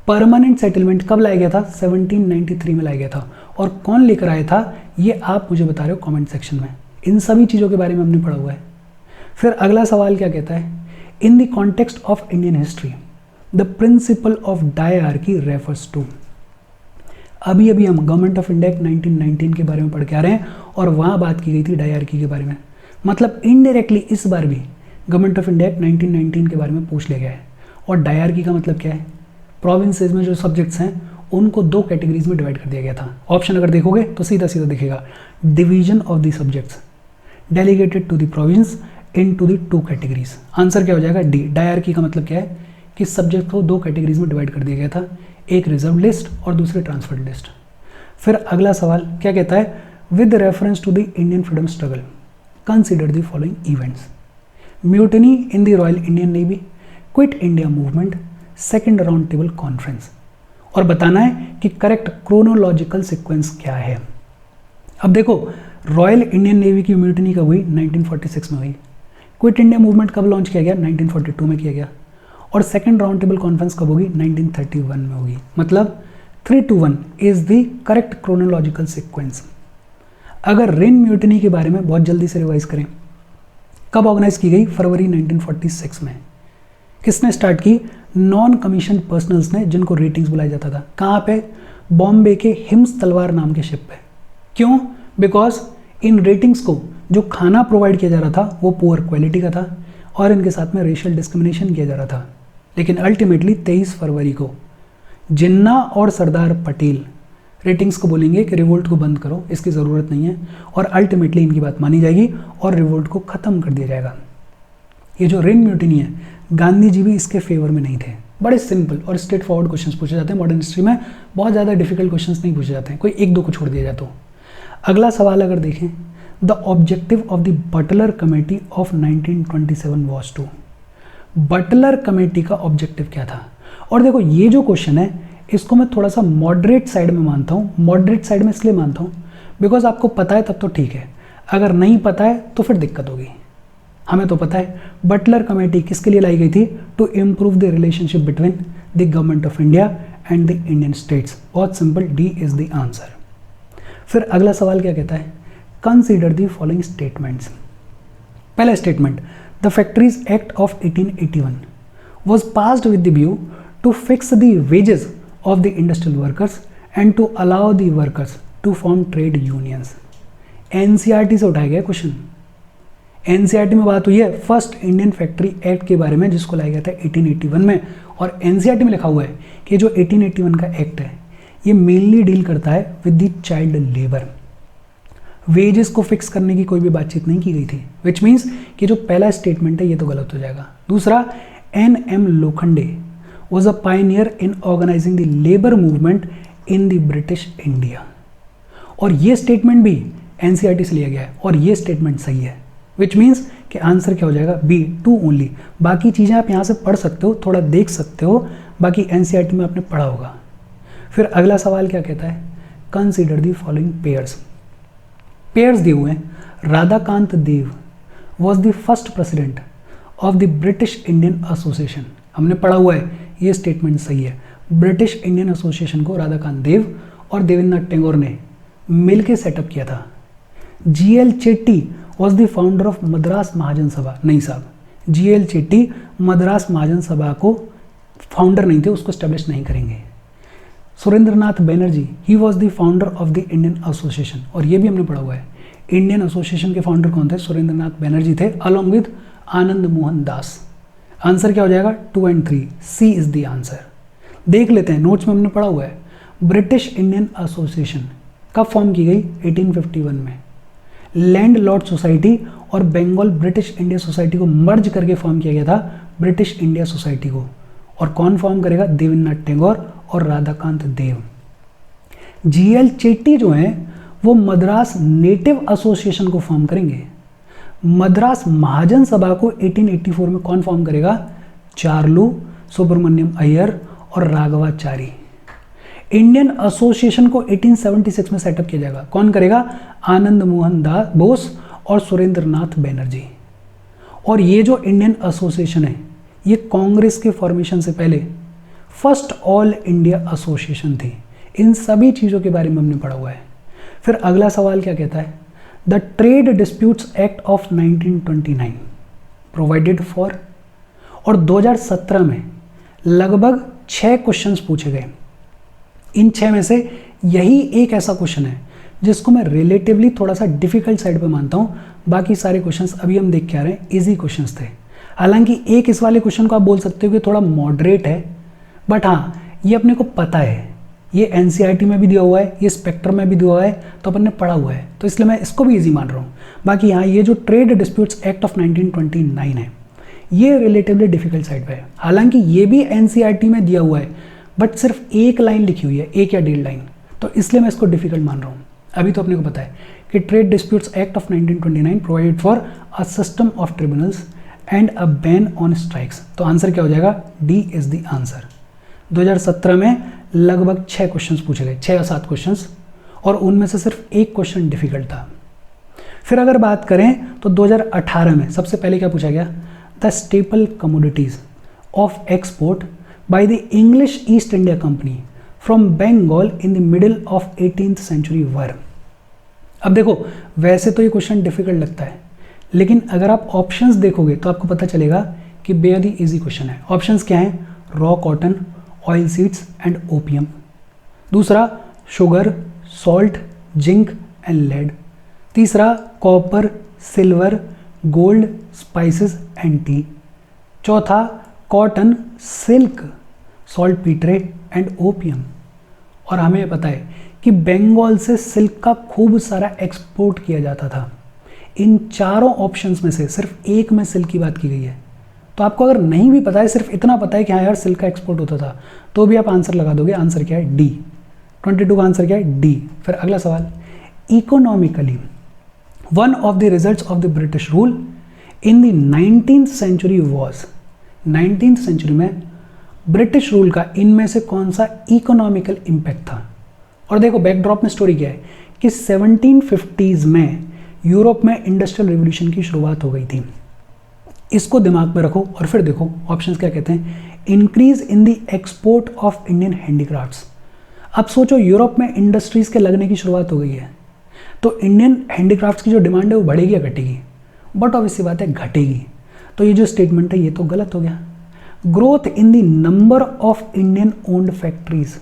परमानेंट सेटलमेंट कब लाया गया था? 1793 में लाया गया था। और कौन लेकर आया था ये आप मुझे बता रहे हो कमेंट सेक्शन में। इन सभी चीज़ों के बारे में हमने पढ़ा हुआ है। फिर अगला सवाल क्या कहता है? In the context of Indian history the principle of diarchy refers to. अभी हम गवर्नमेंट ऑफ इंडिया 1919 के बारे में पढ़ के आ रहे हैं और वहाँ बात की गई थी डायआर्की के बारे में। मतलब इनडायरेक्टली इस बार भी गवर्नमेंट ऑफ इंडिया 1919 के बारे में पूछ लिया गया है। और डायआर्की का मतलब क्या है? प्रोविंसेस में जो सब्जेक्ट्स हैं उनको 2 कैटेगरीज में डिवाइड कर दिया गया था। ऑप्शन अगर देखोगे तो सीधा दिखेगा, division of the subjects delegated to the province into the 2 categories. Answer क्या हो जाएगा? डी। डायआर्की का मतलब क्या है कि सब्जेक्ट को 2 कैटेगरीज में डिवाइड कर दिया गया था, एक रिजर्व लिस्ट और दूसरी ट्रांसफर्ड लिस्ट। फिर अगला सवाल क्या कहता है? With reference to the Indian freedom struggle consider the following events. Mutiny in the Royal Indian Navy, Quit India Movement, second Round table Conference. और बताना है कि करेक्ट क्रोनोलॉजिकल सीक्वेंस क्या है। अब देखो, रॉयल इंडियन नेवी की म्यूटनी कब हुई? 1946 में हुई। क्विट इंडिया मूवमेंट कब लॉन्च किया गया? 1942 में किया गया। और सेकेंड राउंड टेबल कॉन्फ्रेंस कब होगी? 1931 में होगी। मतलब 3 to 1 is the correct chronological sequence. अगर रेन म्यूटनी के बारे में बहुत जल्दी से रिवाइज करें, कब ऑर्गेनाइज की गई? फरवरी 1946 में। किसने स्टार्ट की? नॉन कमीशन पर्सनल्स ने, जिनको रेटिंग्स बुलाया जाता था। कहाँ पे? बॉम्बे के हिम्स तलवार नाम के शिप पे। क्यों? बिकॉज इन रेटिंग्स को जो खाना प्रोवाइड किया जा रहा था वो पुअर क्वालिटी का था और इनके साथ में रेशियल डिस्क्रिमिनेशन किया जा रहा था। लेकिन अल्टीमेटली 23 फरवरी को जिन्ना और सरदार पटेल रेटिंग्स को बोलेंगे कि रिवोल्ट को बंद करो, इसकी ज़रूरत नहीं है, और अल्टीमेटली इनकी बात मानी जाएगी और रिवोल्ट को ख़त्म कर दिया जाएगा। ये जो रेन म्यूटिनी है, गांधी जी भी इसके फेवर में नहीं थे। बड़े सिंपल और स्ट्रेट फॉरवर्ड क्वेश्चंस पूछे जाते हैं मॉडर्न हिस्ट्री में, बहुत ज़्यादा डिफिकल्ट क्वेश्चंस नहीं पूछे जाते हैं, कोई एक दो को छोड़ दिया जाए तो। अगला सवाल अगर देखें, the objective of the Butler Committee of 1927 was to. Butler Committee का ऑब्जेक्टिव क्या था? और देखो ये जो क्वेश्चन है इसको मैं थोड़ा सा मॉडरेट साइड में मानता हूँ। मॉडरेट साइड में इसलिए मानता हूँ बिकॉज आपको पता है तब तो ठीक है, अगर नहीं पता है तो फिर दिक्कत होगी। हमें तो पता है बटलर कमेटी किसके लिए लाई गई थी? To improve the relationship between the government of India and the Indian states. बहुत simple, D is the answer. फिर अगला सवाल क्या कहता है? Consider the following statements. पहला statement, the Factories Act of 1881 was passed with the view to fix the wages of the industrial workers and to allow the workers to form trade unions। NCERT से उठाया गया question. NCERT में बात हुई है first Indian factory act के बारे में जिसको लाया गया था 1881 में, और एनसीईआरटी में लिखा हुआ है कि जो 1881 का एक्ट है ये मेनली डील करता है with the child labour. Wages को फिक्स करने की कोई भी बातचीत नहीं की गई थी, विच मीन्स कि जो पहला स्टेटमेंट है ये तो गलत हो जाएगा। दूसरा, N.M. Lokhande was a pioneer in organizing the labor movement in the British India। और ये स्टेटमेंट भी एनसीईआरटी से लिया गया है और ये स्टेटमेंट सही है, विच मीन्स कि आंसर क्या हो जाएगा? B, 2 only. बाकी चीज़ें आप यहाँ से पढ़ सकते हो, थोड़ा देख सकते हो, बाकी एनसीईआरटी में आपने पढ़ा होगा। फिर अगला सवाल क्या कहता है? Consider the following pairs. Pairs दिए हुए हैं, Radhakant Deb was the first president of the British Indian Association. हमने पढ़ा हुआ है, ये स्टेटमेंट सही है। ब्रिटिश इंडियन एसोसिएशन को राधाकांत देव और देवेंद्रनाथ टैगोर ने मिलकर सेटअप किया था। G L Chetty was the founder of Madras Mahajan Sabha. नहीं साहब, जीएल चेट्टी मद्रास महाजन सभा को फाउंडर नहीं थे, उसको स्टैब्लिश नहीं करेंगे। सुरेंद्रनाथ बैनर्जी ही was the founder of the Indian association, और ये भी हमने पढ़ा हुआ है। इंडियन एसोसिएशन के फाउंडर कौन थे? सुरेंद्रनाथ बैनर्जी थे, along with Anand Mohan Das. Answer क्या हो जाएगा? 2 और 3, सी इज द आंसर। देख लेते हैं, नोट्स में हमने पढ़ा हुआ है। ब्रिटिश इंडियन एसोसिएशन कब फॉर्म की गई? 1851 में। लैंड लॉर्ड सोसाइटी और बंगाल ब्रिटिश इंडिया सोसाइटी को मर्ज करके फॉर्म किया गया था ब्रिटिश इंडिया सोसाइटी को। और कौन फॉर्म करेगा? देवेंद्रनाथ टैगोर और राधाकांत देव। जीएल चेट्टी जो है वो मद्रास नेटिव एसोसिएशन को फॉर्म करेंगे। मद्रास महाजन सभा को 1884 में कौन फॉर्म करेगा? चार्लू, सुब्रमण्यम अय्यर और राघवाचारी। इंडियन एसोसिएशन को 1876 में सेटअप किया जाएगा। कौन करेगा? आनंद मोहन दास बोस और सुरेंद्रनाथ बैनर्जी। और ये जो इंडियन एसोसिएशन है ये कांग्रेस के फॉर्मेशन से पहले फर्स्ट ऑल इंडिया एसोसिएशन थी। इन सभी चीज़ों के बारे में हमने पढ़ा हुआ है। फिर अगला सवाल क्या कहता है? The trade disputes act of 1929 provided for. और 2017 में लगभग 6 क्वेश्चंस पूछे गए। इन 6 में से यही एक ऐसा क्वेश्चन है जिसको मैं रिलेटिवली थोड़ा सा डिफिकल्ट साइड पे मानता हूँ। बाकी सारे क्वेश्चंस अभी हम देख के आ रहे हैं इजी क्वेश्चंस थे। हालांकि एक इस वाले क्वेश्चन को आप बोल सकते हो कि थोड़ा मॉडरेट है, बट हाँ ये अपने को पता है, ये एनसीईआरटी में भी दिया हुआ है, ये स्पेक्ट्रम में भी दिया हुआ है, तो अपन ने पढ़ा हुआ है, तो इसलिए मैं इसको भी इजी मान रहा हूँ। बाकी हाँ ये जो ट्रेड डिस्प्यूट्स एक्ट ऑफ 1929 है ये रिलेटिवली डिफिकल्ट साइड पे है। हालांकि ये भी एनसीईआरटी में दिया हुआ है, बट सिर्फ एक लाइन लिखी हुई है, 1 या 1.5 लाइन, तो इसलिए मैं इसको डिफिकल्ट मान रहा हूँ। अभी तो अपने को पता है कि trade disputes act of 1929 provided for a system of tribunals and a ban on strikes. तो आंसर क्या हो जाएगा? D is the answer. 2017 में लगभग 6 क्वेश्चंस पूछे गए, 6 या 7 क्वेश्चंस, और उनमें से सिर्फ एक क्वेश्चन डिफिकल्ट था। फिर अगर बात करें तो 2018 में सबसे पहले क्या पूछा गया? The staple commodities of export by the English East India Company from Bengal in the middle of 18th century were. अब देखो वैसे तो ये क्वेश्चन डिफिकल्ट लगता है, लेकिन अगर आप ऑप्शंस देखोगे तो आपको पता चलेगा कि बेहद ही ईजी क्वेश्चन है। ऑप्शंस क्या हैं? Raw cotton, oil seeds and opium. दूसरा sugar, salt, zinc and lead. तीसरा copper, silver, gold, spices and tea. चौथा cotton, silk, saltpetre and opium. और हमें पता है कि बंगाल से सिल्क का खूब सारा एक्सपोर्ट किया जाता था। इन चारों ऑप्शंस में से सिर्फ एक में सिल्क की बात की गई है, तो आपको अगर नहीं भी पता है, सिर्फ इतना पता है कि हाँ यार सिल्क का एक्सपोर्ट होता था, तो भी आप आंसर लगा दोगे। आंसर क्या है? डी। 22 का आंसर क्या है? डी। फिर अगला सवाल, economically one of the results of the British rule in the 19th century was, 19th century में ब्रिटिश रूल का इनमें से कौन सा इकोनॉमिकल इंपैक्ट था? और देखो बैकड्रॉप में स्टोरी क्या है कि 1750s में यूरोप में इंडस्ट्रियल रिवॉल्यूशन की शुरुआत हो गई थी। इसको दिमाग में रखो और फिर देखो ऑप्शंस क्या कहते हैं। Increase in the export of Indian handicrafts. अब सोचो यूरोप में इंडस्ट्रीज के लगने की शुरुआत हो गई है, तो इंडियन हैंडीक्राफ्ट्स की जो डिमांड है वो बढ़ेगी या घटेगी? बट ऑब्वियसली बात है घटेगी। तो ये जो स्टेटमेंट है ये तो गलत हो गया। Growth in the number of Indian owned factories.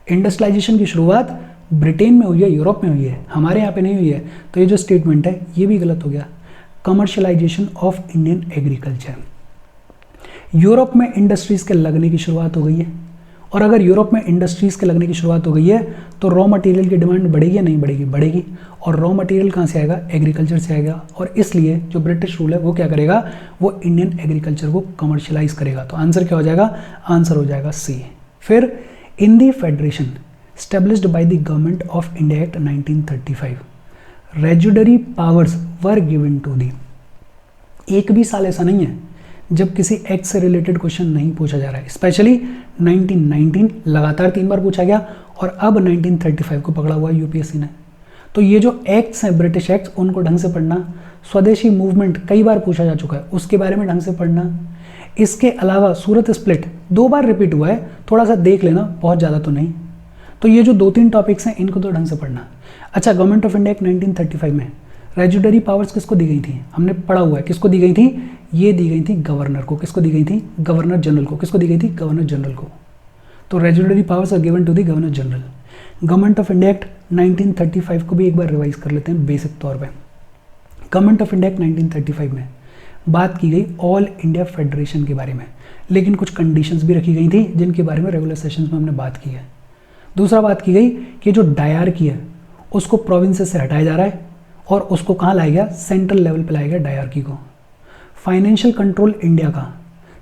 Industrialisation की शुरुआत ब्रिटेन में हुई है, यूरोप में हुई है, हमारे यहाँ पे नहीं हुई है, तो ये जो स्टेटमेंट है ये भी गलत हो गया। Commercialisation of Indian agriculture. Europe में इंडस्ट्रीज के लगने की शुरुआत हो गई है, और अगर यूरोप में इंडस्ट्रीज के लगने की शुरुआत हो गई है तो रॉ मटेरियल की डिमांड बढ़ेगी या नहीं बढ़ेगी? बढ़ेगी। और रॉ मटेरियल कहाँ से आएगा? एग्रीकल्चर से आएगा। और इसलिए जो ब्रिटिश रूल है वो क्या करेगा? वो इंडियन एग्रीकल्चर को कमर्शियलाइज करेगा। तो आंसर क्या हो जाएगा? आंसर हो जाएगा सी। फिर in the federation established by the government of India Act 1935, residuary powers were given to the. एक भी साल ऐसा नहीं है जब किसी एक्ट से रिलेटेड क्वेश्चन नहीं पूछा जा रहा है। स्पेशली 1919 लगातार 3 बार पूछा गया, और अब 1935 को पकड़ा हुआ है यूपीएससी ने। तो ये जो एक्ट्स हैं ब्रिटिश एक्ट्स, उनको ढंग से पढ़ना। स्वदेशी मूवमेंट कई बार पूछा जा चुका है, उसके बारे में ढंग से पढ़ना। इसके अलावा सूरत स्प्लिट 2 बार रिपीट हुआ है, थोड़ा सा देख लेना, बहुत ज़्यादा तो नहीं। तो ये जो 2-3 टॉपिक्स हैं इनको तो ढंग से पढ़ना। अच्छा, गवर्नमेंट ऑफ इंडिया एक्ट 1935 में रेजुडरी पावर्स किसको दी गई थी? हमने पढ़ा हुआ है। किसको दी गई थी? ये दी गई थी गवर्नर को। किसको दी गई थी? गवर्नर जनरल को। किसको दी गई थी? गवर्नर जनरल को। तो residuary powers are given to the governor general. Government of India act 1935 को भी एक बार रिवाइज कर लेते हैं बेसिक तौर पे। गवर्नमेंट ऑफ इंडिया एक्ट 1935 में बात की गई ऑल इंडिया फेडरेशन के बारे में, लेकिन कुछ कंडीशंस भी रखी गई थी जिनके बारे में रेगुलर सेशंस में हमने बात की है। दूसरा बात की गई कि जो डायरकी है उसको प्रोविंसेस से हटाया जा रहा है और उसको कहाँ लाया गया? सेंट्रल लेवल पे लाया गया डायरकी को। फाइनेंशियल कंट्रोल इंडिया का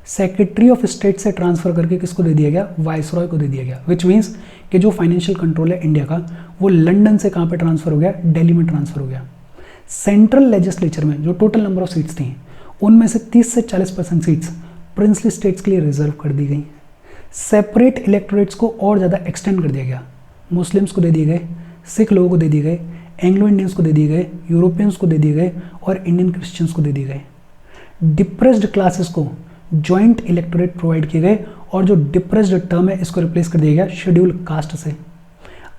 सेक्रेटरी ऑफ स्टेट से ट्रांसफर करके किसको दे दिया गया? वाइसरॉय को दे दिया गया। विच मीन्स कि जो फाइनेंशियल कंट्रोल है इंडिया का वो लंदन से कहाँ पे ट्रांसफर हो गया? दिल्ली में ट्रांसफर हो गया। सेंट्रल लेजिस्लेचर में जो टोटल नंबर ऑफ सीट्स थी उनमें से 30 से 40% सीट्स प्रिंसली स्टेट्स के लिए रिजर्व कर दी गई। सेपरेट इलेक्टोरेट्स को और ज़्यादा एक्सटेंड कर दिया गया। मुस्लिम्स को दे दिए गए, सिख लोगों को दे दिए गए, एंग्लो इंडियंस को दे दिए गए, यूरोपियंस को दे दिए गए और इंडियन क्रिश्चियंस को दे दिए गए। डिप्रेस्ड क्लासेस को जॉइंट इलेक्टोरेट प्रोवाइड किए गए, और जो डिप्रेस्ड टर्म है इसको रिप्लेस कर दिया गया शेड्यूल कास्ट से।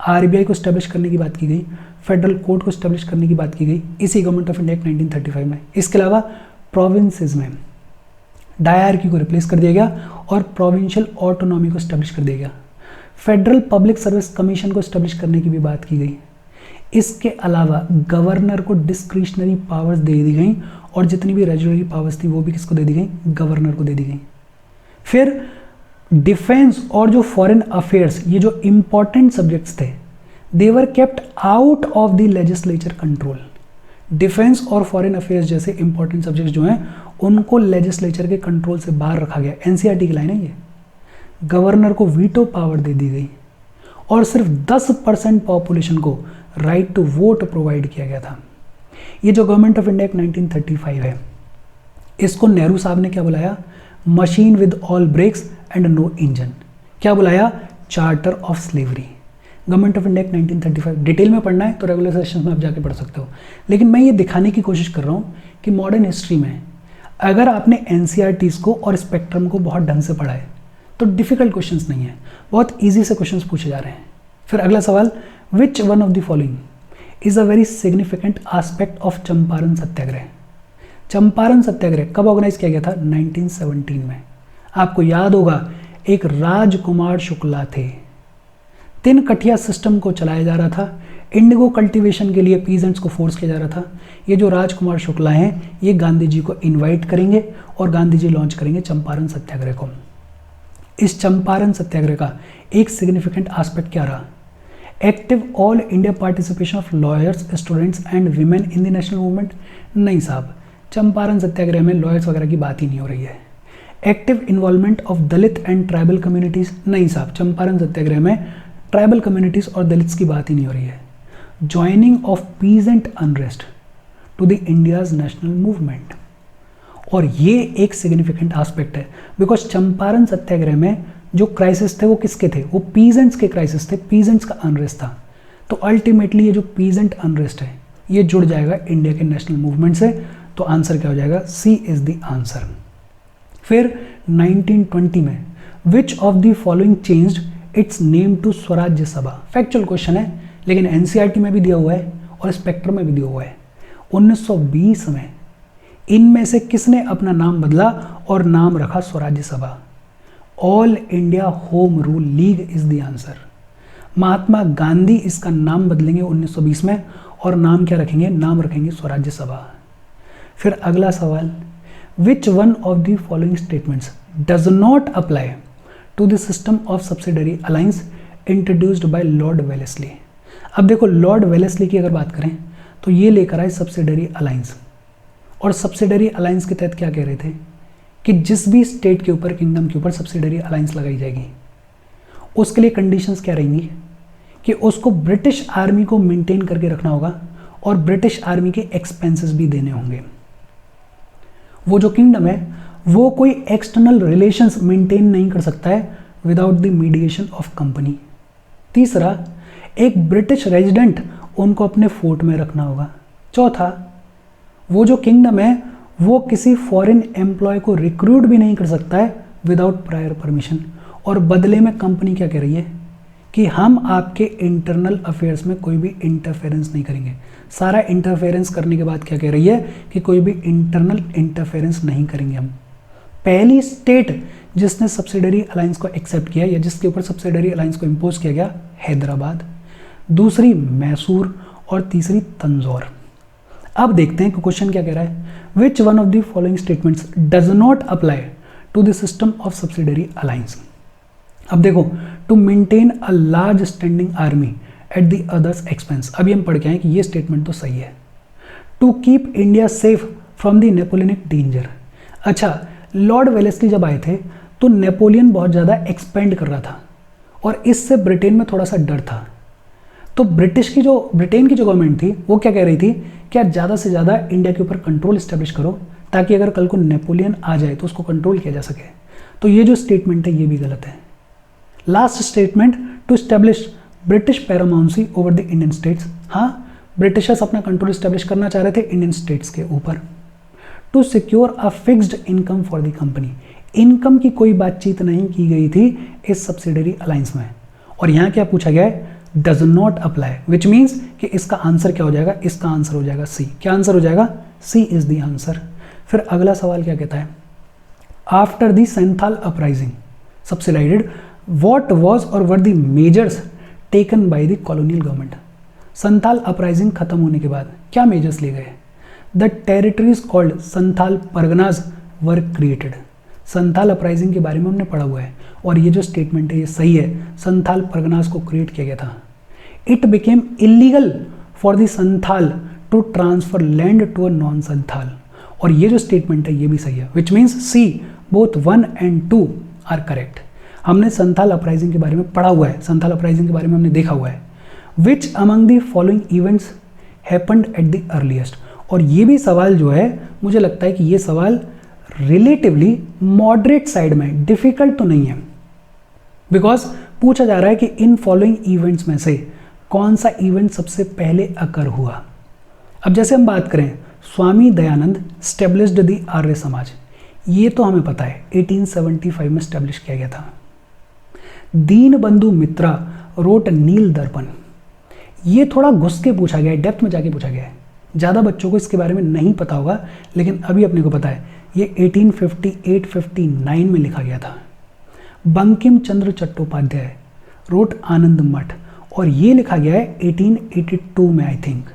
आरबीआई को स्टैब्लिश करने की बात की गई, फेडरल कोर्ट को स्टैब्लिश करने की बात की गई इसी गवर्नमेंट ऑफ इंडिया 1935 में। इसके अलावा प्रोविंसेस में डायरकी को रिप्लेस कर दिया गया और प्रोविंशियल ऑटोनॉमी को स्टैब्लिश कर दिया गया। फेडरल पब्लिक सर्विस कमीशन को स्टैब्लिश करने की भी बात की गई। इसके अलावा गवर्नर को डिस्क्रिशनरी पावर्स दे दी गई, और जितनी भी रेजुडरी पावर्स थी वो भी किसको दे दी गई? गवर्नर को दे दी गई। फिर डिफेंस और जो फॉरेन अफेयर्स, ये जो इंपॉर्टेंट सब्जेक्ट्स थे, they were kept out of the legislature control. Defence और फॉरेन अफेयर्स जैसे इंपॉर्टेंट सब्जेक्ट्स जो हैं उनको लेजिस्लेचर के कंट्रोल से बाहर रखा गया। एनसीईआरटी की लाइन है ये। गवर्नर को वीटो पावर दे दी गई, और सिर्फ 10% पॉपुलेशन को राइट टू वोट प्रोवाइड किया गया था। ये जो गवर्नमेंट ऑफ इंडिया 1935 है, इसको नेहरू साहब ने क्या बुलाया? Machine with all brakes and no engine. क्या बुलाया? Charter of slavery. Government of India 1935 detail में पढ़ना है तो रेगुलर सेशन में आप जाके पढ़ सकते हो, लेकिन मैं ये दिखाने की कोशिश कर रहा हूँ कि मॉडर्न हिस्ट्री में अगर आपने एनसीईआरटीज़ को और स्पेक्ट्रम को बहुत ढंग से पढ़ा है तो डिफिकल्ट क्वेश्चंस नहीं है, बहुत इजी से क्वेश्चंस पूछे जा रहे हैं। फिर अगला सवाल, which one of the following is a very significant aspect of Champaran Satyagraha. Champaran Satyagraha कब ऑर्गेनाइज किया गया था? 1917 में। आपको याद होगा एक राजकुमार शुक्ला थे, 3 कठिया सिस्टम को चलाया जा रहा था। इंडिगो कल्टीवेशन के लिए पीजेंट्स को फोर्स किया जा रहा था। ये जो राजकुमार शुक्ला हैं ये गांधी जी को इनवाइट करेंगे और गांधी जी लॉन्च करेंगे चंपारण सत्याग्रह को। इस चंपारण सत्याग्रह का एक सिग्निफिकेंट एस्पेक्ट क्या रहा? Active all India participation of lawyers, students and women in the national movement. नहीं साहब, चंपारण सत्याग्रह में लॉयर्स वगैरह की बात ही नहीं हो रही है। Active involvement of Dalit and tribal communities, नहीं साहब, चंपारण सत्याग्रह में ट्राइबल कम्युनिटीज़ और दलित्स की बात ही नहीं हो रही है। Joining of peasant unrest to the India's national movement, और ये एक सिग्निफिकेंट एस्पेक्ट है बिकॉज चंपारण सत्याग्रह में जो क्राइसिस थे वो किसके थे, वो पीजेंट्स के क्राइसिस थे, पीजेंट्स का अनरेस्ट था। तो अल्टीमेटली ये जो पीजेंट अनरेस्ट है ये जुड़ जाएगा इंडिया के नेशनल मूवमेंट से, तो आंसर क्या हो जाएगा, सी इज द आंसर। फिर 1920 में which of the following changed its name to Swarajya Sabha, factual question है लेकिन एनसीईआरटी में भी दिया हुआ है और स्पेक्ट्रम में भी दिया हुआ है। 1920 में इनमें से किसने अपना नाम बदला और नाम रखा Swarajya Sabha? All India Home Rule League is the answer. Mahatma Gandhi इसका नाम बदलेंगे 1920 में और नाम क्या रखेंगे, नाम रखेंगे स्वराज्य सभा। फिर अगला सवाल, which one of the following statements does not apply to the system of subsidiary alliance introduced by Lord Wellesley. अब देखो लॉर्ड वेलेस्ली की अगर बात करें तो ये लेकर आए सब्सिडरी अलायंस, और सब्सिडरी अलायंस के तहत क्या कह रहे थे कि जिस भी स्टेट के ऊपर, किंगडम के ऊपर सब्सिडरी अलायंस लगाई जाएगी उसके लिए कंडीशंस क्या रहेंगी कि उसको ब्रिटिश आर्मी को मेंटेन करके रखना होगा और ब्रिटिश आर्मी के एक्सपेंसेस भी देने होंगे। वो जो किंगडम है वो कोई एक्सटर्नल रिलेशंस मेंटेन नहीं कर सकता है without the mediation of company. तीसरा, एक ब्रिटिश रेजिडेंट उनको अपने फोर्ट में रखना होगा। चौथा, वो जो किंगडम है वो किसी फॉरेन एम्प्लॉय को रिक्रूट भी नहीं कर सकता है विदाउट प्रायर परमिशन, और बदले में कंपनी क्या कह रही है कि हम आपके इंटरनल अफेयर्स में कोई भी इंटरफेरेंस नहीं करेंगे। सारा इंटरफेरेंस करने के बाद क्या कह रही है कि कोई भी इंटरनल इंटरफेरेंस नहीं करेंगे हम। पहली स्टेट जिसने सब्सिडरी अलायंस को एक्सेप्ट किया या जिसके ऊपर सब्सिडरी अलायंस को इम्पोज किया गया, हैदराबाद, दूसरी मैसूर और तीसरी तंजौर। अब देखते हैं कि क्वेश्चन क्या कह रहा है, which one of the following statements does not apply to the system of subsidiary alliance. अब देखो, to maintain a large standing army at the others expense, अभी हम पढ़ के आए कि ये स्टेटमेंट तो सही है। To keep India safe from the Napoleonic danger. अच्छा, लॉर्ड वेलेस्ली जब आए थे तो नेपोलियन बहुत ज़्यादा एक्सपेंड कर रहा था और इससे ब्रिटेन में थोड़ा सा डर था। तो ब्रिटेन की जो गवर्नमेंट थी वो क्या कह रही थी कि आप ज़्यादा से ज़्यादा इंडिया के ऊपर कंट्रोल इस्टेब्लिश करो ताकि अगर कल को नेपोलियन आ जाए तो उसको कंट्रोल किया जा सके। तो ये जो स्टेटमेंट है ये भी गलत है। Last statement, to establish British paramountcy over the Indian states. हाँ, ब्रिटिशर्स अपना कंट्रोल इस्टेब्लिश करना चाह रहे थे इंडियन स्टेट्स के ऊपर। To secure a fixed income for the company, income की कोई बातचीत नहीं की गई थी इस सब्सिडरी अलायंस में। और यहाँ क्या पूछा गया है, does not apply, which means कि इसका आंसर क्या हो जाएगा, इसका आंसर हो जाएगा सी। क्या आंसर हो जाएगा, सी इज द आंसर। फिर अगला सवाल क्या कहता है, after the Santhal uprising subsidised what was और were the measures taken by the colonial government. Santhal uprising खत्म होने के बाद क्या मेजर्स लिए गए, the territories called Santhal Parganas were created. Santhal uprising के बारे में हमने पढ़ा हुआ है और ये जो स्टेटमेंट है ये सही है, संथाल परगनाज को क्रिएट किया गया था। It became illegal for the Santhal to transfer land to a non Santhal, और ये जो स्टेटमेंट है ये भी सही है, which means C, both 1 and 2 are correct. हमने संथाल अपराइजिंग के बारे में पढ़ा हुआ है, संथाल अपराइजिंग के बारे में हमने देखा हुआ है। Which among the following events happened at the earliest, और ये भी सवाल जो है मुझे लगता है कि ये सवाल रिलेटिवली मॉडरेट साइड में, डिफिकल्ट तो नहीं है, बिकॉज पूछा जा रहा है कि इन फॉलोइंग इवेंट्स में से कौन सा इवेंट सबसे पहले अकर हुआ। अब जैसे हम बात करें, स्वामी दयानंद स्टेब्लिश्ड द आर्य समाज, ये तो हमें पता है 1875 में स्टेब्लिश किया गया था। दीन बंधु मित्रा रोट नील दर्पण, ये थोड़ा घुस के पूछा गया है, डेप्थ में जाके पूछा गया है, ज़्यादा बच्चों को इसके बारे में नहीं पता होगा, लेकिन अभी अपने को पता है ये 1858-59 में लिखा गया था। बंकिम चंद्र चट्टोपाध्याय रोट आनंद मठ, और ये लिखा गया है 1882 में आई थिंक।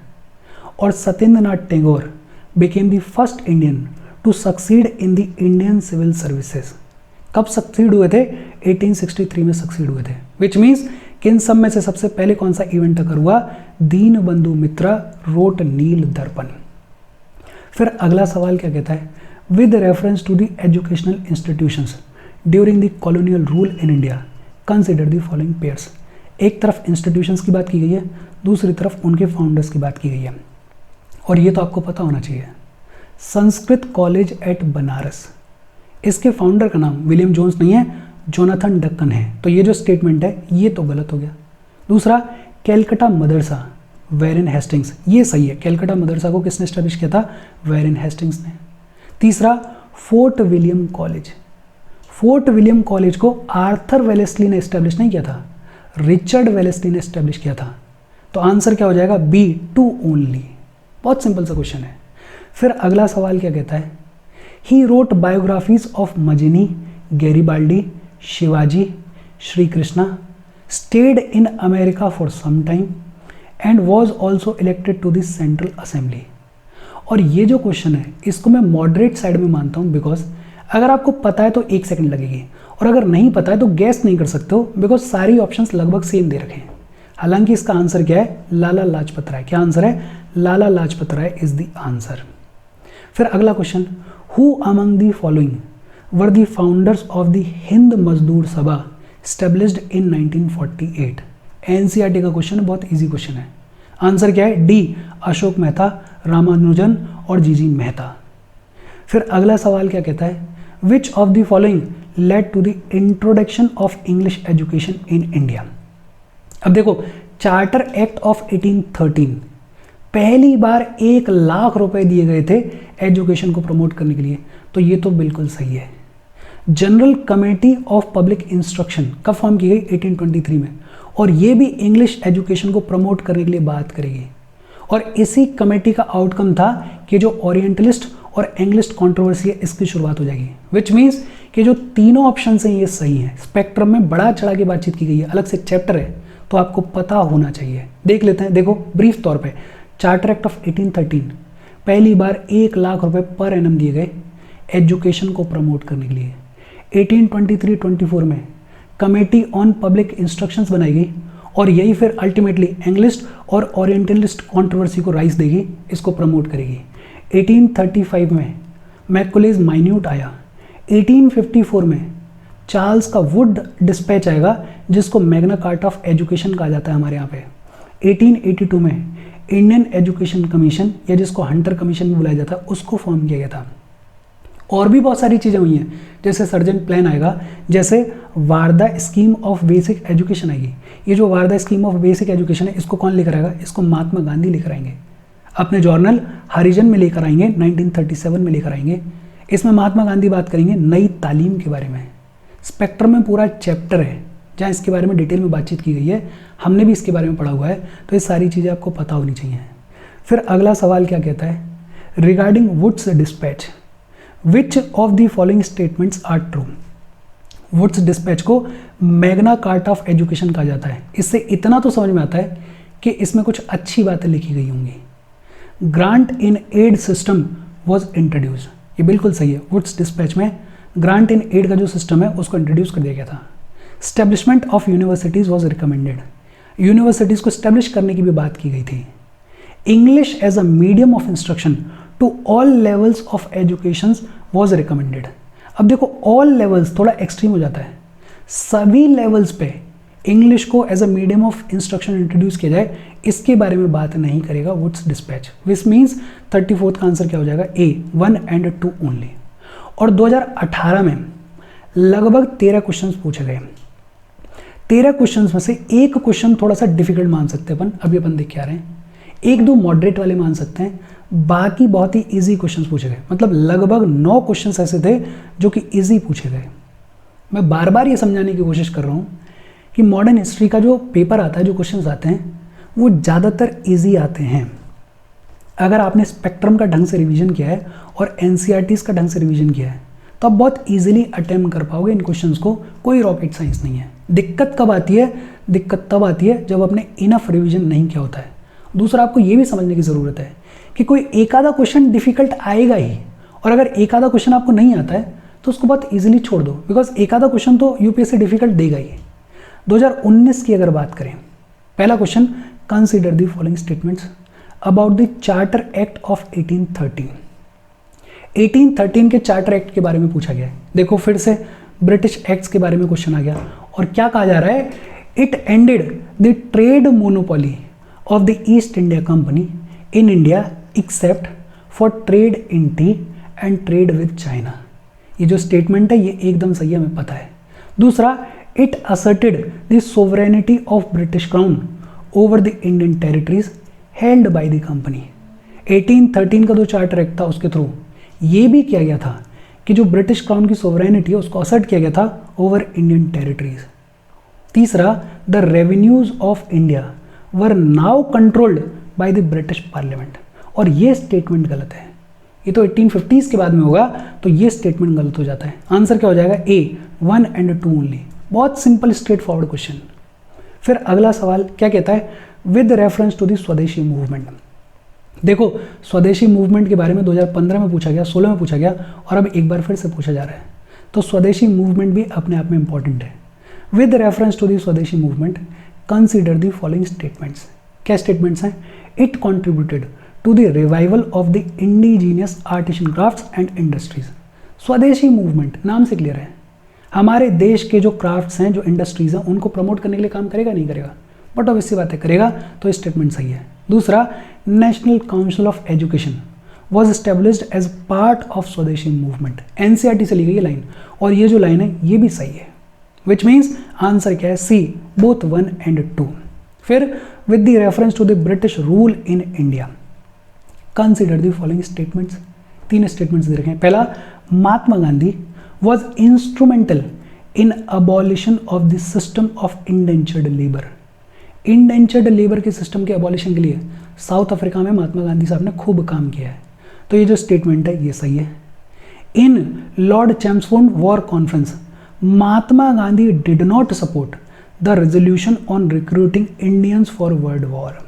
और Satyendranath Tagore became the first Indian to succeed in the Indian Civil Services. कब सक्सीड हुए थे, 1863 में सक्सीड हुए थे, विच मीन्स किन सब में से सबसे पहले कौन सा इवेंट अकर हुआ, दीन बंधु मित्रा रोट नील दर्पण। फिर अगला सवाल क्या कहता है, with reference to the educational institutions during the colonial rule in India consider the following pairs. एक तरफ इंस्टीट्यूशंस की बात की गई है, दूसरी तरफ उनके फाउंडर्स की बात की गई है, और ये तो आपको पता होना चाहिए। संस्कृत कॉलेज एट बनारस, इसके फाउंडर का नाम विलियम जोन्स नहीं है, जोनाथन डक्कन है, तो ये जो स्टेटमेंट है ये तो गलत हो गया। दूसरा, कैलकाटा मदरसा वेरेन हेस्टिंग्स, ये सही है। कैलकाटा मदरसा को किसने एस्टेब्लिश किया था? वेरेन हेस्टिंग्स ने। तीसरा, fort William college, fort William college को आर्थर वेलेस्ली ने एस्टेब्लिश नहीं किया था, रिचर्ड वेलेस्ली ने एस्टेब्लिश किया था। तो आंसर क्या हो जाएगा? B, 2 only. बहुत सिंपल सा क्वेश्चन है। फिर अगला सवाल क्या कहता है, he wrote biographies of Mazzini, Garibaldi, Shivaji, Shri Krishna, stayed in America for some time and was also elected to the central assembly. और ये जो क्वेश्चन है इसको मैं मॉडरेट साइड में मानता हूँ, बिकॉज अगर आपको पता है तो 1 सेकंड लगेगी, और अगर नहीं पता है तो गैस नहीं कर सकते हो, बिकॉज सारी ऑप्शंस लगभग सेम दे रखे हैं। हालांकि इसका आंसर क्या है? लाला लाजपत राय। क्या आंसर है? Lala Lajpat Rai is the answer. फिर अगला question, who among the following were the founders of the Hind मजदूर सभा स्टेब्लिश्ड इन 1948। एनसीईआरटी का क्वेश्चन है, बहुत इजी क्वेश्चन है। आंसर क्या है? डी, अशोक मेहता, रामानुजन और जीजी मेहता। फिर अगला सवाल क्या कहता है, which of the following led to the introduction of English education in India. अब देखो, चार्टर एक्ट ऑफ 1813 पहली बार 1 लाख रुपए दिए गए थे एजुकेशन को प्रमोट करने के लिए, तो ये तो बिल्कुल सही है। General committee of public instruction कब फॉर्म की गई? 1823 में, और ये भी इंग्लिश एजुकेशन को प्रमोट करने के लिए बात करेगी। और इसी कमेटी का आउटकम था कि जो ओरिएंटलिस्ट और एंग्लिस्ट कंट्रोवर्सी है इसकी शुरुआत हो जाएगी, विच मीन्स कि जो तीनों ऑप्शन हैं ये सही हैं। स्पेक्ट्रम में बड़ा चढ़ा के बातचीत की गई है, अलग से चैप्टर है, तो आपको पता होना चाहिए। देख लेते हैं, देखो ब्रीफ तौर पे, चार्टर एक्ट ऑफ 1813 पहली बार 1 लाख रुपए पर एनम दिए गए एजुकेशन को प्रमोट करने के लिए। 1823-24 में कमेटी ऑन पब्लिक इंस्ट्रक्शंस बनाई गई, और यही फिर अल्टीमेटली एंग्लिस्ट और ओरिएंटलिस्ट कंट्रोवर्सी को राइज देगी, इसको प्रमोट करेगी। 1835 में मैकुलेज माइन्यूट आया। 1854 में चार्ल्स का वुड डिस्पैच आएगा, जिसको मैग्ना कार्टा ऑफ एजुकेशन कहा जाता है हमारे यहाँ पे। 1882 में इंडियन एजुकेशन कमीशन, या जिसको हंटर कमीशन भी बुलाया जाता है, उसको फॉर्म किया गया था। और भी बहुत सारी चीज़ें हुई हैं, जैसे सर्जेंट प्लान आएगा, जैसे वारदा स्कीम ऑफ बेसिक एजुकेशन आएगी। ये जो वारदा स्कीम ऑफ बेसिक एजुकेशन है, इसको कौन लेकर आएगा? इसको महात्मा गांधी लेकर आएंगे, अपने जर्नल हरिजन में लेकर आएंगे, 1937 में लेकर आएंगे। इसमें महात्मा गांधी बात करेंगे नई तालीम के बारे में। स्पेक्ट्रम में पूरा चैप्टर है जहाँ इसके बारे में डिटेल में बातचीत की गई है, हमने भी इसके बारे में पढ़ा हुआ है, तो ये सारी चीज़ें आपको पता होनी चाहिए। फिर अगला सवाल क्या कहता है, regarding Wood's dispatch which of the following statements are true. Wood's dispatch को मैग्ना कार्टा ऑफ एजुकेशन कहा जाता है। इससे इतना तो समझ में आता है कि इसमें कुछ अच्छी बातें लिखी गई होंगी। Grant in aid system was introduce, ये बिल्कुल सही है। वुड्स डिस्पैच में ग्रांट इन एड का जो सिस्टम है उसको इंट्रोड्यूस कर दिया गया था। Establishment of universities was recommended, universities को स्टैब्लिश करने की भी बात की गई थी। English as a medium of instruction to all levels of education was recommended. अब देखो, ऑल लेवल्स थोड़ा एक्सट्रीम हो जाता है, सभी लेवल्स पे इंग्लिश को as a medium of instruction introduce किया जाए, इसके बारे में बात नहीं करेगा वुड्स डिस्पैच। विच मीन्स 34 का आंसर क्या हो जाएगा? A, 1 and 2 only. और 2018 में लगभग 13 क्वेश्चन पूछे गए। 13 क्वेश्चन में से एक क्वेश्चन थोड़ा सा डिफिकल्ट मान सकते हैं अपन, अभी अपन देख के आ रहे हैं। 1-2 मॉडरेट वाले मान सकते हैं, बाकी बहुत ही इजी क्वेश्चन पूछे गए। मतलब लगभग 9 क्वेश्चन ऐसे थे जो कि इजी पूछे गए। मैं बार बार ये समझाने की कोशिश कर रहा हूँ कि मॉडर्न हिस्ट्री का जो पेपर आता है, जो क्वेश्चंस आते हैं, वो ज़्यादातर इजी आते हैं। अगर आपने स्पेक्ट्रम का ढंग से रिवीजन किया है और एनसीईआरटीज़ का ढंग से रिवीजन किया है, तो आप बहुत इजीली अटेम्प्ट कर पाओगे इन क्वेश्चंस को। कोई रॉकेट साइंस नहीं है। दिक्कत कब आती है? दिक्कत तब आती है जब आपने इनफ रिवीजन नहीं किया होता है। दूसरा, आपको ये भी समझने की ज़रूरत है कि कोई एक आधा क्वेश्चन डिफिकल्ट आएगा ही, और अगर एक आधा क्वेश्चन आपको नहीं आता है तो उसको बहुत ईजिली छोड़ दो, बिकॉज एक आधा क्वेश्चन तो यूपीएससी डिफिकल्ट देगा ही। 2019 की अगर बात करें, पहला question, consider the following statements about the charter act of 1813। 1813 के चार्टर एक्ट के बारे में पूछा गया है। देखो फिर से ब्रिटिश एक्ट्स के बारे में क्वेश्चन आ गया और क्या कहा जा रहा है, it ended the trade monopoly of the east India company in India except for trade in T and trade with China. ये जो स्टेटमेंट है ये एकदम सही है, हमें पता है। दूसरा, it asserted the sovereignty of British crown over the Indian territories held by the company. 1813 का जो चार्टर एक्ट था उसके थ्रू ये भी किया गया था कि जो ब्रिटिश क्राउन की सोवरेनिटी है उसको असर्ट किया गया था ओवर इंडियन टेरिटरीज। तीसरा, the revenues of India were now controlled by the British parliament. और ये स्टेटमेंट गलत है, ये तो 1850s के बाद में होगा, तो ये स्टेटमेंट गलत हो जाता है। आंसर क्या हो जाएगा, ए 1 and 2 ओनली। बहुत सिंपल स्ट्रेट फॉरवर्ड क्वेश्चन। फिर अगला सवाल क्या कहता है, विद रेफरेंस टू द स्वदेशी मूवमेंट। देखो स्वदेशी मूवमेंट के बारे में 2015 में पूछा गया, 16 में पूछा गया और अब एक बार फिर से पूछा जा रहा है, तो स्वदेशी मूवमेंट भी अपने आप में इंपॉर्टेंट है। विद रेफरेंस टू द स्वदेशी movement consider the following statements. क्या स्टेटमेंट्स हैं, it contributed to the revival of the indigenous artisan crafts and industries. Swadeshi movement नाम से क्लियर है, हमारे देश के जो क्राफ्ट्स हैं, जो इंडस्ट्रीज हैं, उनको प्रमोट करने के लिए काम करेगा नहीं करेगा, बट ऑब्वियसली बात है करेगा, तो स्टेटमेंट सही है। दूसरा, National Council of education was established as part of Swadeshi movement. NCERT से ली गई ये लाइन, और ये जो लाइन है ये भी सही है, विच मीन्स आंसर क्या है, सी बोथ 1 and 2। फिर with the reference to the British rule in India consider the following statements. 3 statements दे रखे हैं। पहला, Mahatma Gandhi was instrumental in abolition of the system of indentured labour. Indentured labour के system के abolition के लिए साउथ अफ्रीका में महात्मा गांधी साहब ने खूब काम किया है, तो ये जो स्टेटमेंट है ये सही है। In Lord Chelmsford war conference Mahatma Gandhi did not support the resolution on recruiting Indians for World War.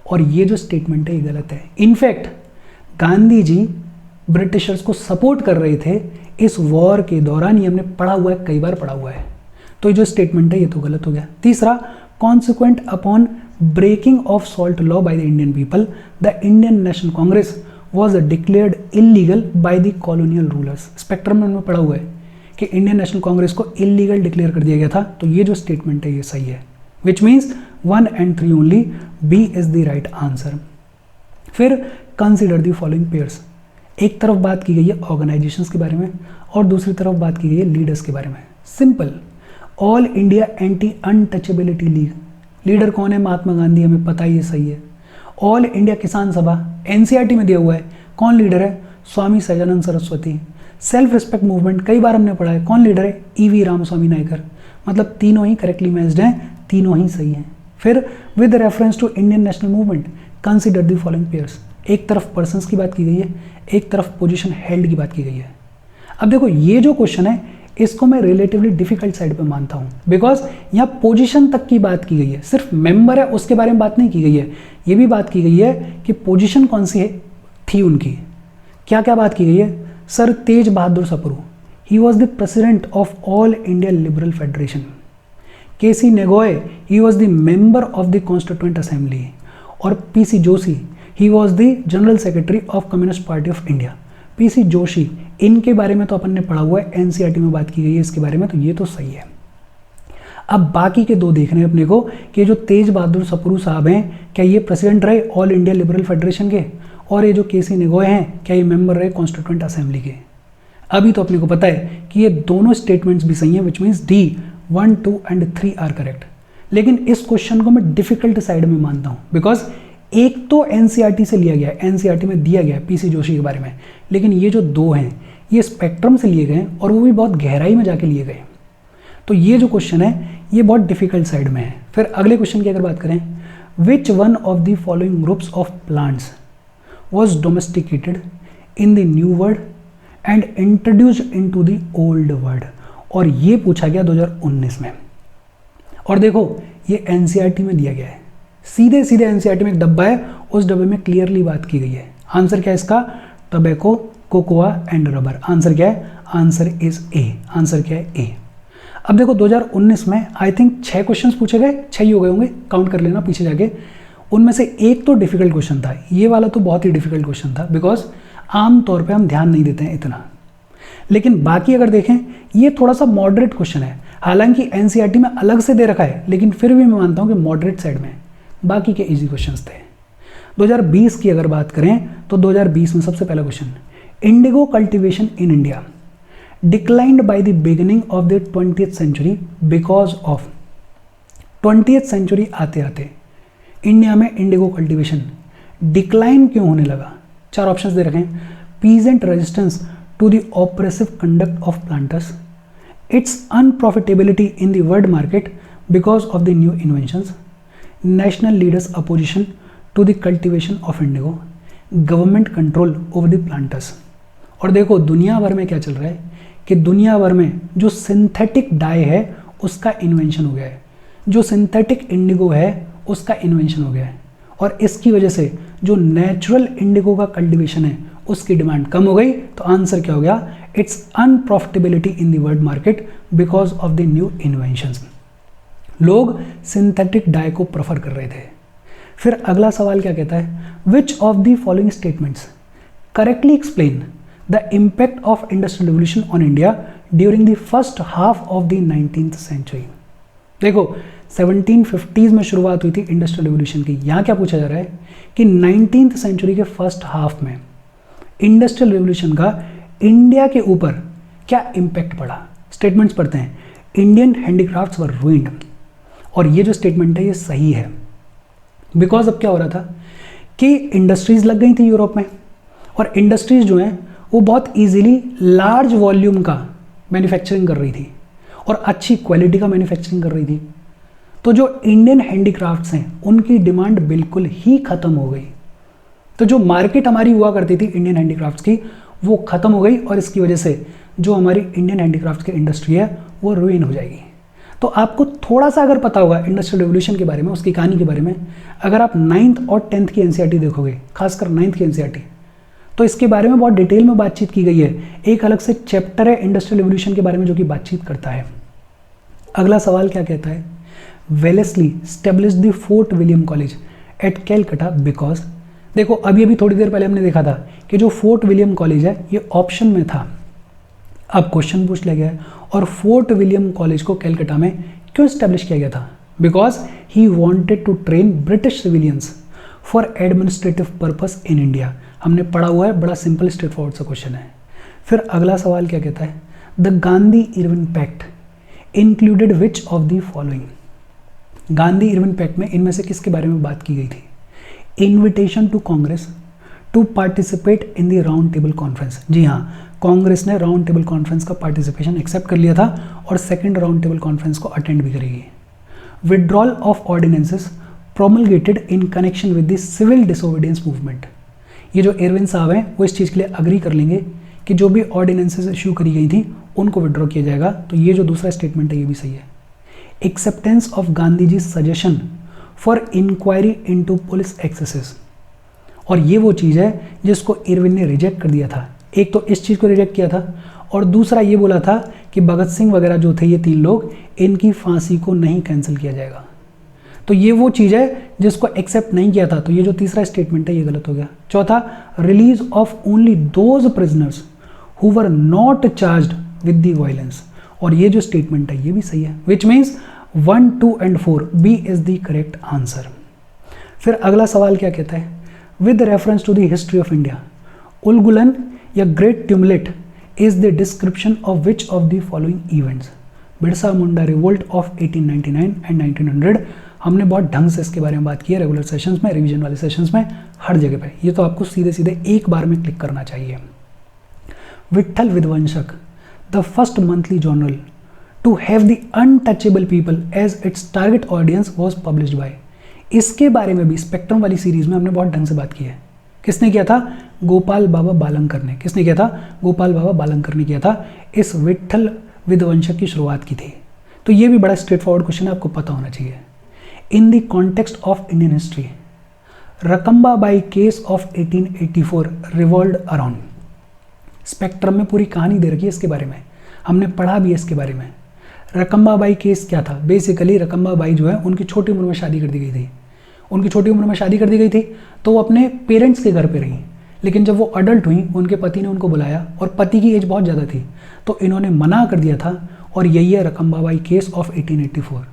और ये जो स्टेटमेंट है ये गलत है। इनफैक्ट गांधी जी ब्रिटिशर्स को सपोर्ट कर रहे थे इस वॉर के दौरान, ये हमने पढ़ा हुआ है, कई बार पढ़ा हुआ है, तो ये जो स्टेटमेंट है ये तो गलत हो गया। तीसरा, consequent upon breaking of salt law by the Indian people the Indian National Congress was declared illegal by the colonial rulers. Spectrum में हमने पढ़ा हुआ है कि इंडियन नेशनल कांग्रेस को इलीगल डिक्लेयर कर दिया गया था, तो ये जो स्टेटमेंट है ये सही है, which means 1 and 3 only, B is the right answer. फिर कंसिडर द फॉलोइंग पेयर्स। एक तरफ बात की गई है ऑर्गेनाइजेशंस के बारे में और दूसरी तरफ बात की गई है लीडर्स के बारे में। Simple, all India anti untouchability league, leader कौन है, महात्मा गांधी, हमें पता ही है, सही है। ऑल इंडिया किसान सभा एनसीईआरटी में दिया हुआ है, कौन लीडर है, Swami Sahajanand Saraswati. Self respect movement कई बार हमने पढ़ा है, कौन लीडर है, ईवी रामस्वामी नायकर। मतलब तीनों ही करेक्टली मैच्ड हैं, तीनों ही सही हैं। फिर with reference to Indian national movement consider the following pairs. एक तरफ पर्सन्स की बात की गई है, एक तरफ पोजीशन हेल्ड की बात की गई है। अब देखो ये जो क्वेश्चन है इसको मैं रिलेटिवली डिफिकल्ट साइड पे मानता हूँ, बिकॉज यहाँ पोजीशन तक की बात की गई है, सिर्फ मेंबर है उसके बारे में बात नहीं की गई है, ये भी बात की गई है कि पोजीशन कौन सी है थी उनकी। क्या क्या बात की गई है, Sir Tej Bahadur Sapru, he was the president of all India Liberal Federation. K C Neogy, he was the member of the Constituent Assembly. और P C Joshi, he was the general secretary of Communist Party of India. P C Joshi, इनके बारे में तो अपन ने पढ़ा हुआ है, NCERT में बात की गई है इसके बारे में, तो ये तो सही है। अब बाकी के दो देखने अपने को कि जो तेज बहादुर सप्रू साहब हैं क्या ये प्रेसिडेंट रहे ऑल इंडिया लिबरल फेडरेशन के, और ये जो केसी नेगोए हैं क्या ये मेंबर रहे कॉन्स्टिट्यूएंट असेंबली के। अभी तो अपने को पता है कि ये दोनों स्टेटमेंट्स भी सही हैं, which means D 1, 2 and 3 are correct. लेकिन इस क्वेश्चन को मैं डिफिकल्ट साइड में मानता हूँ, बिकॉज एक तो एनसीईआरटी से लिया गया है, एनसीईआरटी में दिया गया है पीसी जोशी के बारे में, लेकिन ये जो दो हैं ये स्पेक्ट्रम से लिए गए और वो भी बहुत गहराई में जाके लिए गए, तो ये जो क्वेश्चन है ये बहुत डिफिकल्ट साइड में है। फिर अगले क्वेश्चन की अगर बात करें, विच one of the following groups of plants was domesticated in the new world and introduced into the old world. और ये पूछा गया 2019 में, और देखो ये एनसीईआरटी में दिया गया है, सीधे सीधे एनसीईआरटी में एक डब्बा है, उस डब्बे में क्लियरली बात की गई है। आंसर क्या है इसका, tobacco, cocoa and rubber. Answer क्या है, आंसर इज ए। आंसर क्या है, ए। अब देखो 2019 में आई थिंक 6 क्वेश्चंस पूछे गए, 6 ही हो गए होंगे, काउंट कर लेना पीछे जाके। उनमें से एक तो डिफिकल्ट क्वेश्चन था, ये वाला तो बहुत ही डिफिकल्ट क्वेश्चन था, बिकॉज आम तौर पे हम ध्यान नहीं देते हैं इतना। लेकिन बाकी अगर देखें, ये थोड़ा सा मॉडरेट क्वेश्चन है, हालांकि एनसीईआरटी में अलग से दे रखा है, लेकिन फिर भी मैं मानता हूं कि मॉडरेट साइड में। बाकी के इजी क्वेश्चंस थे। 2020 की अगर बात करें तो 2020 में सबसे पहला question, indigo cultivation in India declined by the beginning of the 20th century because of. 20th century आते आते इंडिया में इंडिगो कल्टीवेशन डिक्लाइन क्यों होने लगा? 4 ऑप्शंस दे रखे हैं। Peasant resistance to the oppressive conduct of planters, its unprofitability in the world market because of the new inventions, national leaders opposition to the cultivation of indigo, government control over the planters. और देखो दुनिया भर में क्या चल रहा है कि दुनिया भर में जो सिंथेटिक डाई है उसका इन्वेंशन हो गया है, जो सिंथेटिक इंडिगो है उसका इन्वेंशन हो गया है, और इसकी वजह से जो नेचुरल इंडिगो का कल्टीवेशन है उसकी डिमांड कम हो गई। तो आंसर क्या हो गया? It's unprofitability in the world market because of the new inventions. लोग सिंथेटिक डाई को प्रेफर कर रहे थे। फिर अगला सवाल क्या कहता है? Which of the following statements correctly explain the impact of industrial revolution on India during the first half of the 19th century. देखो 1750s में शुरुआत हुई थी इंडस्ट्रियल रिवोल्यूशन की। यहाँ क्या पूछा जा रहा है कि 19th सेंचुरी के फर्स्ट हाफ में इंडस्ट्रियल रिवोल्यूशन का इंडिया के ऊपर क्या इम्पैक्ट पड़ा। स्टेटमेंट्स पढ़ते हैं। इंडियन हैंडीक्राफ्ट्स वर रूइंड, और ये जो स्टेटमेंट है ये सही है। बिकॉज अब क्या हो रहा था कि इंडस्ट्रीज लग गई थी यूरोप में, और इंडस्ट्रीज जो हैं वो बहुत इजीली लार्ज वॉल्यूम का मैन्युफैक्चरिंग कर रही थी और अच्छी क्वालिटी का मैन्युफैक्चरिंग कर रही थी। तो जो इंडियन हैंडीक्राफ्ट्स हैं उनकी डिमांड बिल्कुल ही ख़त्म हो गई। तो जो मार्केट हमारी हुआ करती थी इंडियन हैंडीक्राफ्ट्स की वो ख़त्म हो गई, और इसकी वजह से जो हमारी इंडियन हैंडीक्राफ्ट्स की इंडस्ट्री है वो रुइन हो जाएगी। तो आपको थोड़ा सा अगर पता होगा इंडस्ट्रियल रिवोल्यूशन के बारे में, उसकी कहानी के बारे में, अगर आप 9th और 10th की एनसीईआरटी देखोगे, खासकर 9th की एनसीईआरटी, तो इसके बारे में बहुत डिटेल में बातचीत की गई है। एक अलग से चैप्टर है इंडस्ट्रियल रिवोल्यूशन के बारे में जो कि बातचीत करता है। अगला सवाल क्या कहता है? Wellesley established the fort William college eight Calcutta because. देखो अभी थोड़ी देर पहले हमने देखा था कि जो फोर्ट विलियम कॉलेज है ये ऑप्शन में था, अब क्वेश्चन पूछ लिया गया है। और फोर्ट विलियम कॉलेज को कैलकटा में क्यों स्टैब्लिश किया गया था? Because he wanted to train British civilians for administrative purpose in India. हमने पढ़ा हुआ है, बड़ा सिंपल स्ट्रेट फॉरवर्ड सा क्वेश्चन है। फिर अगला सवाल क्या कहता है? The Gandhi Irwin pact included which of the following. Gandhi Irwin pact में इनमें से किसके बारे में बात की गई थी? Invitation to Congress to participate in the round table conference. जी हाँ, कांग्रेस ने राउंड टेबल कॉन्फ्रेंस का पार्टिसिपेशन एक्सेप्ट कर लिया था और सेकंड राउंड टेबल कॉन्फ्रेंस को अटेंड भी करेगी। Withdrawal of ordinances promulgated in connection with the civil disobedience movement. ये जो इरविन साहब हैं वो इस चीज़ के लिए अग्री कर लेंगे कि जो भी ऑर्डिनेंसेस इशू करी गई थी उनको विड्रॉ किया जाएगा। तो ये जो दूसरा स्टेटमेंट है ये भी सही है। Acceptance of Gandhi ji suggestion for inquiry into police excesses, और ये वो चीज़ है जिसको इरविन ने रिजेक्ट कर दिया था। एक तो इस चीज़ को रिजेक्ट किया था, और दूसरा ये बोला था कि भगत सिंह वगैरह जो थे ये 3 लोग, इनकी फांसी को नहीं कैंसिल किया जाएगा। तो ये वो चीज़ है जिसको एक्सेप्ट नहीं किया था। तो ये जो तीसरा स्टेटमेंट है ये गलत हो गया। चौथा, release of only those prisoners who were not charged with the violence, और ये जो स्टेटमेंट है ये भी सही है। Which means 1, 2 and 4 B is the correct answer. फिर अगला सवाल क्या कहता है? With reference to the history of India, Ulgulan या great tumult is the description of which of the following events. Birsa Munda revolt of 1899 and 1900। हमने बहुत ढंग से इसके बारे में बात की है रेगुलर सेशंस में, रिवीजन वाले सेशंस में, हर जगह पे। ये तो आपको सीधे सीधे एक बार में क्लिक करना चाहिए। Vitthal Vidhwansak, the first monthly journal to have the untouchable people as its target audience was published by. इसके बारे में भी स्पेक्ट्रम वाली सीरीज में हमने बहुत ढंग से बात की है। किसने किया था? गोपाल बाबा बालंकर ने। किसने किया था? गोपाल बाबा बालंकर ने किया था। इस विट्ठल विध्वंसक की शुरुआत की थी। तो ये भी बड़ा स्ट्रेट फॉरवर्ड क्वेश्चन है, आपको पता होना चाहिए। In the context of Indian history, Rakhmabai case of 1884 revolved around. Spectrum में पूरी कहानी दे रखी है इसके बारे में, हमने पढ़ा भी है इसके बारे में। रकम्बा बाई केस क्या था? बेसिकली रकम्बा बाई जो है उनकी छोटी उम्र में शादी कर दी गई थी। उनकी छोटी उम्र में शादी कर दी गई थी तो वो अपने पेरेंट्स के घर पे रहीं, लेकिन जब वो अडल्ट हुई उनके पति ने उनको बुलाया और पति की एज बहुत ज़्यादा थी तो इन्होंने मना कर दिया था, और यही है रकमबाबाई केस ऑफ 1884।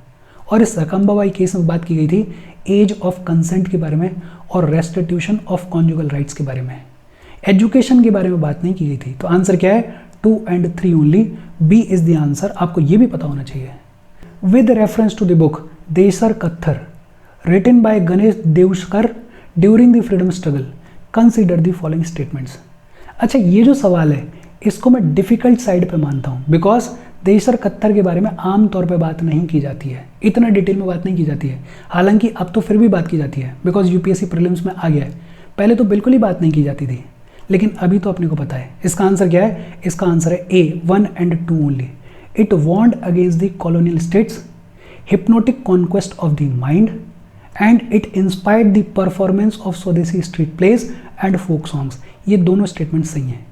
और इस रकमबाबाई केस में बात की गई थी एज ऑफ कंसेंट के बारे में और रेस्टिट्यूशन ऑफ कॉन्जुगल राइट्स के बारे में। एजुकेशन के बारे में बात नहीं की गई थी। तो आंसर क्या है? 2 and 3 only, B is the answer. आपको ये भी पता होना चाहिए। With reference to the book Desher Katha written by Ganesh Deuskar during the freedom struggle consider the following statements. अच्छा, ये जो सवाल है इसको मैं डिफिकल्ट साइड पे मानता हूँ, बिकॉज देसर कत्थर के बारे में आम तौर पे बात नहीं की जाती है, इतना डिटेल में बात नहीं की जाती है। हालांकि अब तो फिर भी बात की जाती है बिकॉज यूपीएससी प्रीलिम्स में आ गया है। पहले तो बिल्कुल ही बात नहीं की जाती थी, लेकिन अभी तो अपने को पता है। इसका आंसर क्या है? इसका आंसर है A, 1 and 2 only. It warned against the colonial state's, hypnotic conquest of the mind, and it inspired the performance of swadeshi street plays and folk songs. ये दोनों स्टेटमेंट सही हैं।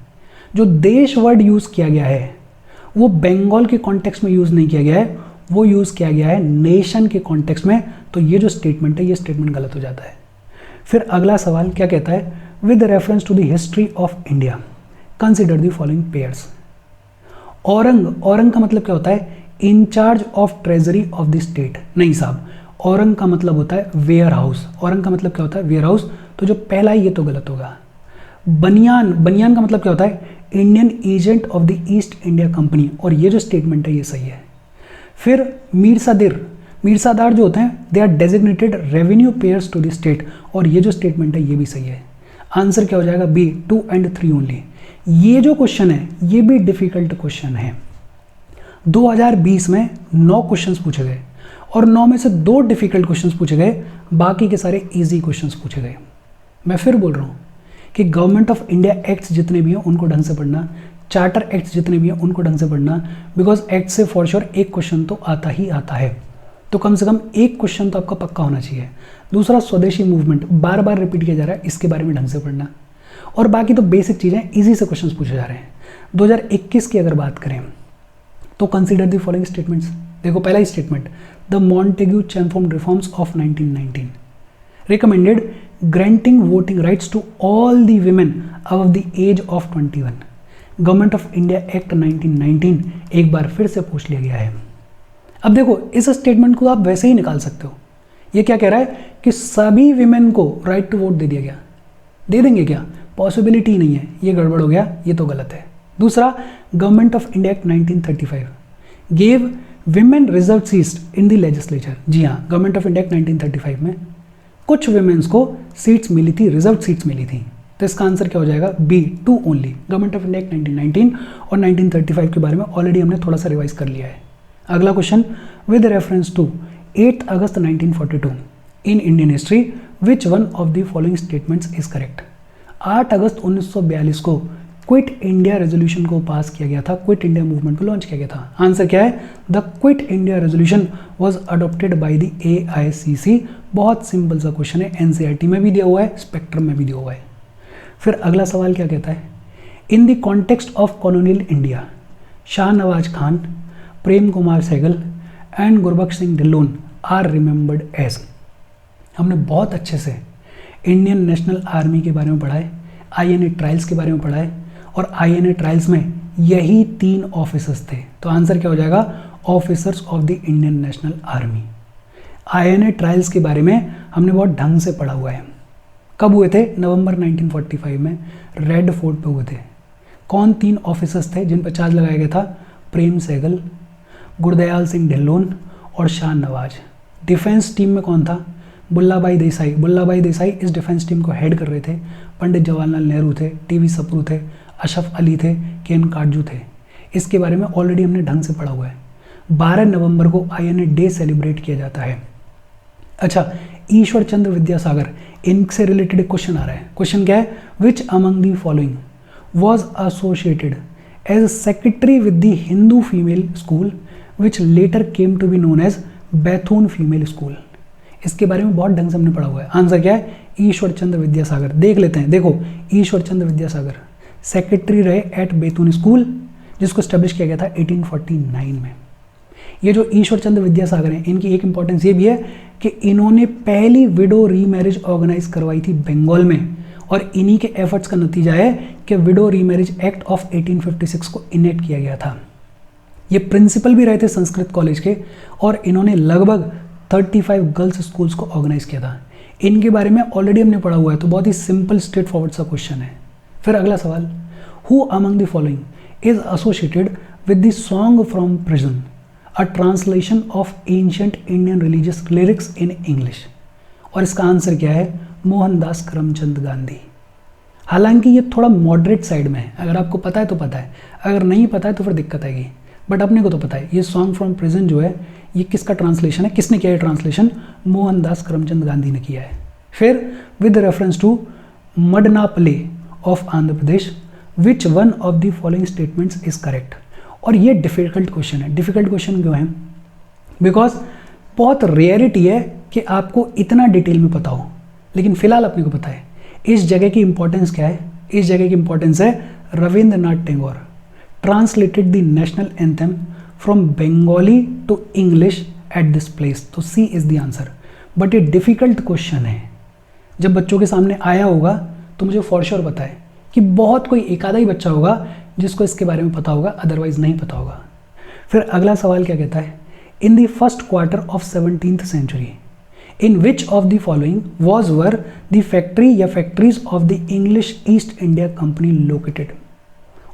जो देश वर्ड यूज़ किया गया है वो बंगाल के कॉन्टेक्स्ट में यूज़ नहीं किया गया है, वो यूज़ किया गया है नेशन के कॉन्टेक्स्ट में। तो ये जो स्टेटमेंट है ये स्टेटमेंट गलत हो जाता है। फिर अगला सवाल क्या कहता है? With reference to the history of India consider the following pairs. औरंग का मतलब क्या होता है? In charge of treasury of the state. नहीं साहब, औरंग का मतलब होता है वेयर हाउस। औरंग का मतलब क्या होता है? Warehouse. तो जो पहला है ये तो गलत होगा। बनियान का मतलब क्या होता है? Indian agent of the east India company, और ये जो स्टेटमेंट है ये सही है। फिर मीरसादार जो होते हैं they are designated revenue payers to the state, और ये जो स्टेटमेंट है ये भी सही है। आंसर क्या हो जाएगा? B, 2 and 3 only. ये जो क्वेश्चन है ये भी डिफिकल्ट क्वेश्चन है। 2020 में 9 क्वेश्चंस पूछे गए और 9 में से 2 डिफिकल्ट क्वेश्चंस पूछे गए, बाकी के सारे इजी क्वेश्चंस पूछे गए। मैं फिर बोल रहा हूँ कि गवर्नमेंट ऑफ इंडिया एक्ट्स जितने भी हैं उनको ढंग से पढ़ना, चार्टर एक्ट्स जितने भी हैं उनको ढंग से पढ़ना, बिकॉज एक्ट से फॉर श्योर एक क्वेश्चन तो आता ही आता है। तो कम से कम एक क्वेश्चन तो आपका पक्का होना चाहिए। दूसरा, स्वदेशी मूवमेंट बार बार रिपीट किया जा रहा है, इसके बारे में ढंग से पढ़ना। और बाकी तो बेसिक चीज़ें इजी से क्वेश्चंस पूछे जा रहे हैं। 2021 की अगर बात करें तो कंसीडर द फॉलोइंग स्टेटमेंट्स। देखो पहला ही statement, the Montagu Chelmsford reforms of 1919 recommended granting voting rights to all the women above the age of 21। Government of India act 1919 एक बार फिर से पूछ लिया गया है। अब देखो इस स्टेटमेंट को आप वैसे ही निकाल सकते हो। ये क्या कह रहा है कि सभी विमेन को राइट टू वोट दे दिया गया। दे देंगे क्या? पॉसिबिलिटी नहीं है, ये गड़बड़ हो गया, ये तो गलत है। दूसरा, government of India act 1935 gave women reserve seats in the legislature. जी हाँ, गवर्नमेंट ऑफ इंडिया एक्ट 1935 में कुछ विमेन्स को सीट्स मिली थी, रिजर्व सीट्स मिली थी। तो इसका आंसर क्या हो जाएगा? B, 2 only. Government of India act 1919 और 1935 के बारे में ऑलरेडी हमने थोड़ा सा रिवाइज कर लिया है। अगला question, with reference to 8 August 1942 in Indian history which one of the following statements is correct. 8 अगस्त 1942 को क्विट इंडिया रेजोल्यूशन को पास किया गया था, क्विट इंडिया मूवमेंट को लॉन्च किया गया था। आंसर क्या है? The quit India resolution was adopted by the AICC। बहुत सिंपल सा क्वेश्चन है, NCERT में भी दिया हुआ है, स्पेक्ट्रम में भी दिया हुआ है। फिर अगला सवाल क्या कहता है? In the context of colonial India Shahnawaz Khan, Prem Kumar Sehgal and Gurbaksh Singh Dhillon are remembered as. हमने बहुत अच्छे से इंडियन नेशनल आर्मी के बारे में पढ़ा है, INA ट्रायल्स के बारे में पढ़ा है, और INA ट्रायल्स में यही 3 ऑफिसर्स थे। तो आंसर क्या हो जाएगा? Officers of the Indian national army. INA trials के बारे में हमने बहुत ढंग से पढ़ा हुआ है। कब हुए थे? नवंबर 1945 में रेड फोर्ट पे हुए थे। कौन 3 ऑफिसर्स थे जिन पर चार्ज लगाया गया था? प्रेम सहगल, गुरदयाल सिंह ढिल्लोन और शाहनवाज। डिफेंस टीम में कौन था? बुल्लाभाई देसाई। बुल्लाभाई देसाई इस डिफेंस टीम को हेड कर रहे थे। पंडित जवाहरलाल नेहरू थे, TV सप्रू थे, अशरफ अली थे, KN काटजू थे। इसके बारे में ऑलरेडी हमने ढंग से पढ़ा हुआ है। 12 नवंबर को INA डे सेलिब्रेट किया जाता है। अच्छा, ईश्वर चंद्र विद्यासागर, इनसे रिलेटेड क्वेश्चन आ रहा है। क्वेश्चन क्या है? Which among the following was associated as secretary with the Hindu female school which later came to be known as Bethune female school. इसके बारे में बहुत ढंग से हमने पढ़ा हुआ है। आंसर क्या है? ईश्वर चंद्र विद्यासागर। देख लेते हैं। देखो, ईश्वर चंद्र विद्यासागर सेक्रेटरी रहे एट बैथून स्कूल, जिसको स्टैब्लिश किया गया था 1849 में। ये जो ईश्वर चंद्र विद्यासागर हैं, इनकी एक इंपॉर्टेंस ये भी है कि इन्होंने पहली विडो रीमैरिज ऑर्गेनाइज करवाई थी बंगाल में, और इन्हीं के एफर्ट्स का नतीजा है कि विडो रीमैरिज एक्ट ऑफ 1856 को इनेक्ट किया गया था। ये प्रिंसिपल भी रहे थे संस्कृत कॉलेज के और इन्होंने लगभग 35 गर्ल्स स्कूल्स को ऑर्गेनाइज किया था। इनके बारे में ऑलरेडी हमने पढ़ा हुआ है, तो बहुत ही सिंपल स्ट्रेट फॉरवर्ड सा क्वेश्चन है। फिर अगला सवाल, who among the following is associated with the song from prison, a translation of ancient Indian religious lyrics in English. और इसका आंसर क्या है, मोहनदास करमचंद गांधी। हालांकि ये थोड़ा मॉडरेट साइड में है, अगर आपको पता है तो पता है, अगर नहीं पता है तो फिर दिक्कत आएगी, बट अपने को तो पता है। ये सॉन्ग फ्रॉम प्रिजन जो है ये किसका ट्रांसलेशन है, किसने किया है ट्रांसलेशन, मोहनदास करमचंद गांधी ने किया है। फिर with reference to Madanapalle of Andhra Pradesh, which one of the following statements is correct. और ये डिफिकल्ट क्वेश्चन है। डिफिकल्ट क्वेश्चन क्यों है, बिकॉज बहुत रेयरिटी है कि आपको इतना डिटेल में पता हो, लेकिन फिलहाल अपने को पता है। इस जगह की इंपॉर्टेंस क्या है, इस जगह की इंपॉर्टेंस है Rabindranath Tagore translated the national anthem from Bengali to English at this place. तो C is the answer. But ये डिफिकल्ट क्वेश्चन है, जब बच्चों के सामने आया होगा तो मुझे फॉर श्योर पता है कि बहुत कोई एक आधा ही बच्चा होगा जिसको इसके बारे में पता होगा, अदरवाइज नहीं पता होगा। फिर अगला सवाल क्या कहता है, in the first quarter of 17th century in which of the following was where the factory या factories of the English East India company located.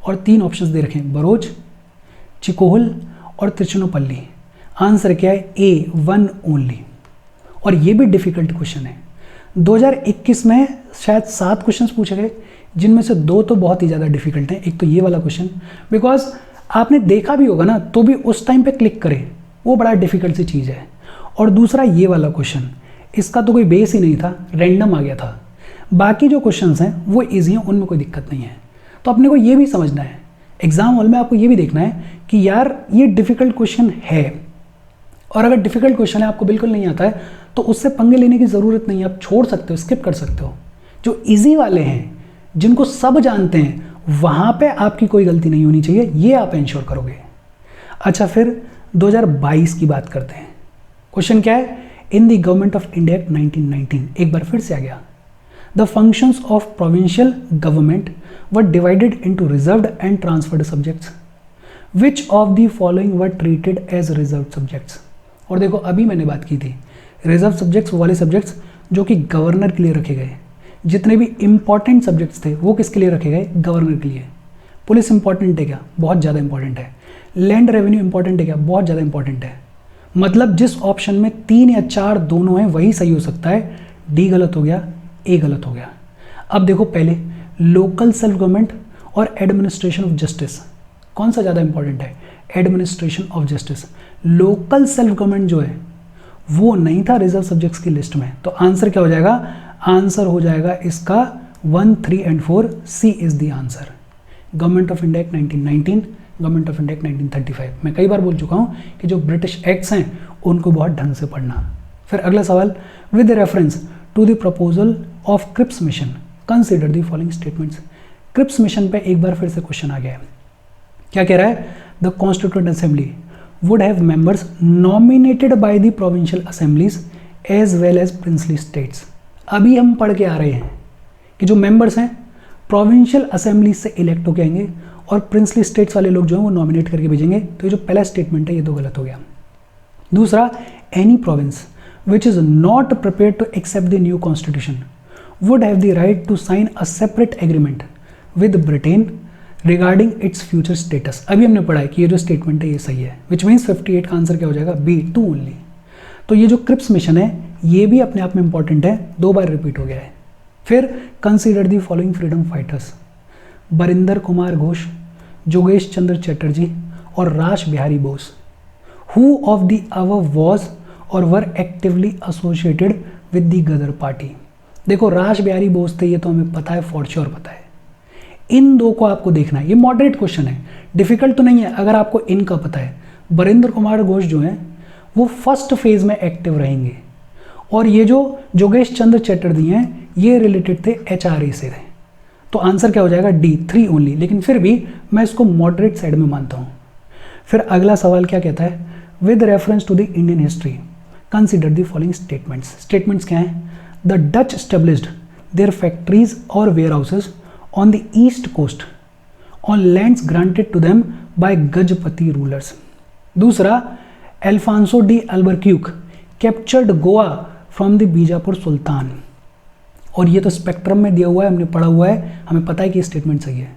और तीन ऑप्शंस दे रखे हैं, बरोज, चिकोल और त्रिचुनोपल्ली। आंसर क्या है, ए, वन ओनली। और ये भी डिफिकल्ट क्वेश्चन है। 2021 में शायद 7 क्वेश्चन पूछे गए, जिनमें से 2 तो बहुत ही ज़्यादा डिफिकल्ट हैं। एक तो ये वाला क्वेश्चन, बिकॉज आपने देखा भी होगा ना तो भी उस टाइम पे क्लिक करें, वो बड़ा डिफिकल्ट सी चीज़ है। और दूसरा ये वाला क्वेश्चन, इसका तो कोई बेस ही नहीं था, रैंडम आ गया था। बाकी जो क्वेश्चंस हैं वो ईजी हैं, उनमें कोई दिक्कत नहीं है। तो अपने को ये भी समझना है, एग्जाम हॉल में आपको ये भी देखना है कि यार ये डिफिकल्ट क्वेश्चन है, और अगर डिफिकल्ट क्वेश्चन है आपको बिल्कुल नहीं आता है तो उससे पंगे लेने की ज़रूरत नहीं है, आप छोड़ सकते हो, स्किप कर सकते हो। जो ईजी वाले हैं, जिनको सब जानते हैं, वहाँ पे आपकी कोई गलती नहीं होनी चाहिए, ये आप इंश्योर करोगे। अच्छा, फिर 2022 की बात करते हैं। क्वेश्चन क्या है, in the government of India act 1919, एक बार फिर से आ गया, the functions of provincial government were divided into reserved and transferred subjects, which of the following were treated as reserve subjects. और देखो अभी मैंने बात की थी, रिजर्व सब्जेक्ट्स वो वाले सब्जेक्ट्स जो कि गवर्नर के लिए रखे गए। जितने भी इंपॉर्टेंट सब्जेक्ट्स थे वो किसके लिए रखे गए, गवर्नर के लिए। पुलिस इंपॉर्टेंट है क्या, बहुत ज़्यादा इंपॉर्टेंट है। लैंड रेवेन्यू इंपॉर्टेंट है क्या, बहुत ज़्यादा इंपॉर्टेंट है। मतलब जिस ऑप्शन में 3 या 4 दोनों हैं वही सही हो सकता है। डी गलत हो गया, ए गलत हो गया। अब देखो पहले लोकल सेल्फ गवर्नमेंट और एडमिनिस्ट्रेशन ऑफ जस्टिस, कौन सा ज़्यादा इंपॉर्टेंट है, administration of justice. Local self government जो है वो नहीं था रिजर्व सब्जेक्ट्स की लिस्ट में, तो आंसर क्या हो जाएगा, आंसर हो जाएगा इसका 1, 3 and 4, C is the answer. Government of India act 1919, government of India act 1935। मैं कई बार बोल चुका हूँ कि जो ब्रिटिश एक्ट्स हैं उनको बहुत ढंग से पढ़ना। फिर अगला सवाल, with reference to the proposal of Cripps mission consider the following statements. Cripps mission पे एक बार फिर से क्वेश्चन आ गया है। क्या कह रहा है, the Constituent assembly would have members nominated by the provincial assemblies as well as princely states। अभी हम पढ़ के आ रहे हैं कि जो मेंबर्स हैं प्रोविंशियल असेंबली से इलेक्ट होके आएंगे और प्रिंसली स्टेट्स वाले लोग जो हैं वो नॉमिनेट करके भेजेंगे। तो ये जो पहला स्टेटमेंट है ये तो गलत हो गया। दूसरा, any province which is not prepared to accept the new constitution would have the right to sign a separate agreement with Britain regarding its future status. अभी हमने पढ़ा है कि ये जो स्टेटमेंट है ये सही है, विच मीन्स 58 का आंसर क्या हो जाएगा, बी, 2 ओनली। तो ये जो क्रिप्स मिशन है ये भी अपने आप में इंपॉर्टेंट है, 2 बार रिपीट हो गया है। फिर consider the following freedom fighters, Barindra Kumar Ghosh, जोगेश चंद्र चटर्जी और Rash Behari Bose. Who of the above was or were actively associated with the Ghadar party. देखो रास बिहारी बोस थे, ये तो हमें पता है, फॉर श्योर पता है। इन 2 को आपको देखना है, ये मॉडरेट क्वेश्चन है, डिफिकल्ट तो नहीं है अगर आपको इनका पता है। बरिंदर कुमार घोष जो हैं वो फर्स्ट फेज में एक्टिव रहेंगे, और ये जो जोगेश चंद्र चटर्जी हैं ये रिलेटेड थे HRA से थे। तो आंसर क्या हो जाएगा, डी, 3 ओनली। लेकिन फिर भी मैं इसको मॉडरेट साइड में मानता हूँ। फिर अगला सवाल क्या कहता है, with reference to the Indian history consider the following statements. Statements क्या हैं, the Dutch established their factories or warehouses on the east coast on lands granted to them by Gajapati rulers. दूसरा, Alfonso de Albuquerque captured Goa from the Bijapur sultan. और ये तो spectrum में दिया हुआ है, हमने पढ़ा हुआ है, हमें पता है कि स्टेटमेंट सही है।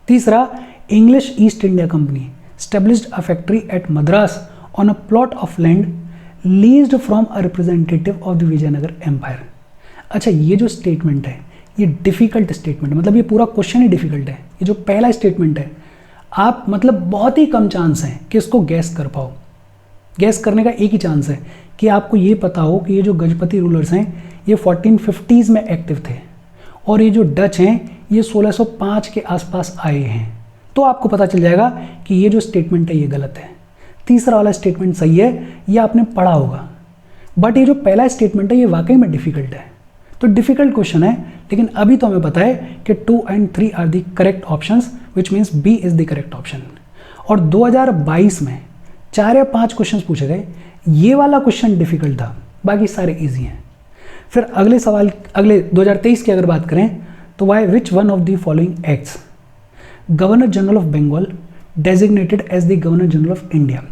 तीसरा, English East India company established a factory at Madras on a plot of land leased from a representative of the Vijayanagar empire. अच्छा, ये जो स्टेटमेंट है ये डिफिकल्ट स्टेटमेंट है, मतलब ये पूरा क्वेश्चन ही डिफिकल्ट है। ये जो पहला स्टेटमेंट है, आप मतलब बहुत ही कम चांस है कि इसको गैस कर पाओ। गैस करने का एक ही चांस है कि आपको ये पता हो कि ये जो गजपति रूलर्स हैं ये 1450s में एक्टिव थे और ये जो डच हैं ये 1605 के आसपास आए हैं, तो आपको पता चल जाएगा कि ये जो स्टेटमेंट है ये गलत है। तीसरा वाला स्टेटमेंट सही है, ये आपने पढ़ा होगा, बट ये जो पहला स्टेटमेंट है ये वाकई में डिफिकल्ट है। तो डिफिकल्ट क्वेश्चन है, लेकिन अभी तो हमें पता है कि 2 और 3 are the correct options, which means B is the correct option. और 2022 में 4 या 5 क्वेश्चन पूछे गए, ये वाला क्वेश्चन डिफिकल्ट था, बाकी सारे ईजी हैं। फिर अगले सवाल, अगले 2023 की अगर बात करें तो वाई which one of the following acts governor general of Bengal designated as the governor general of India.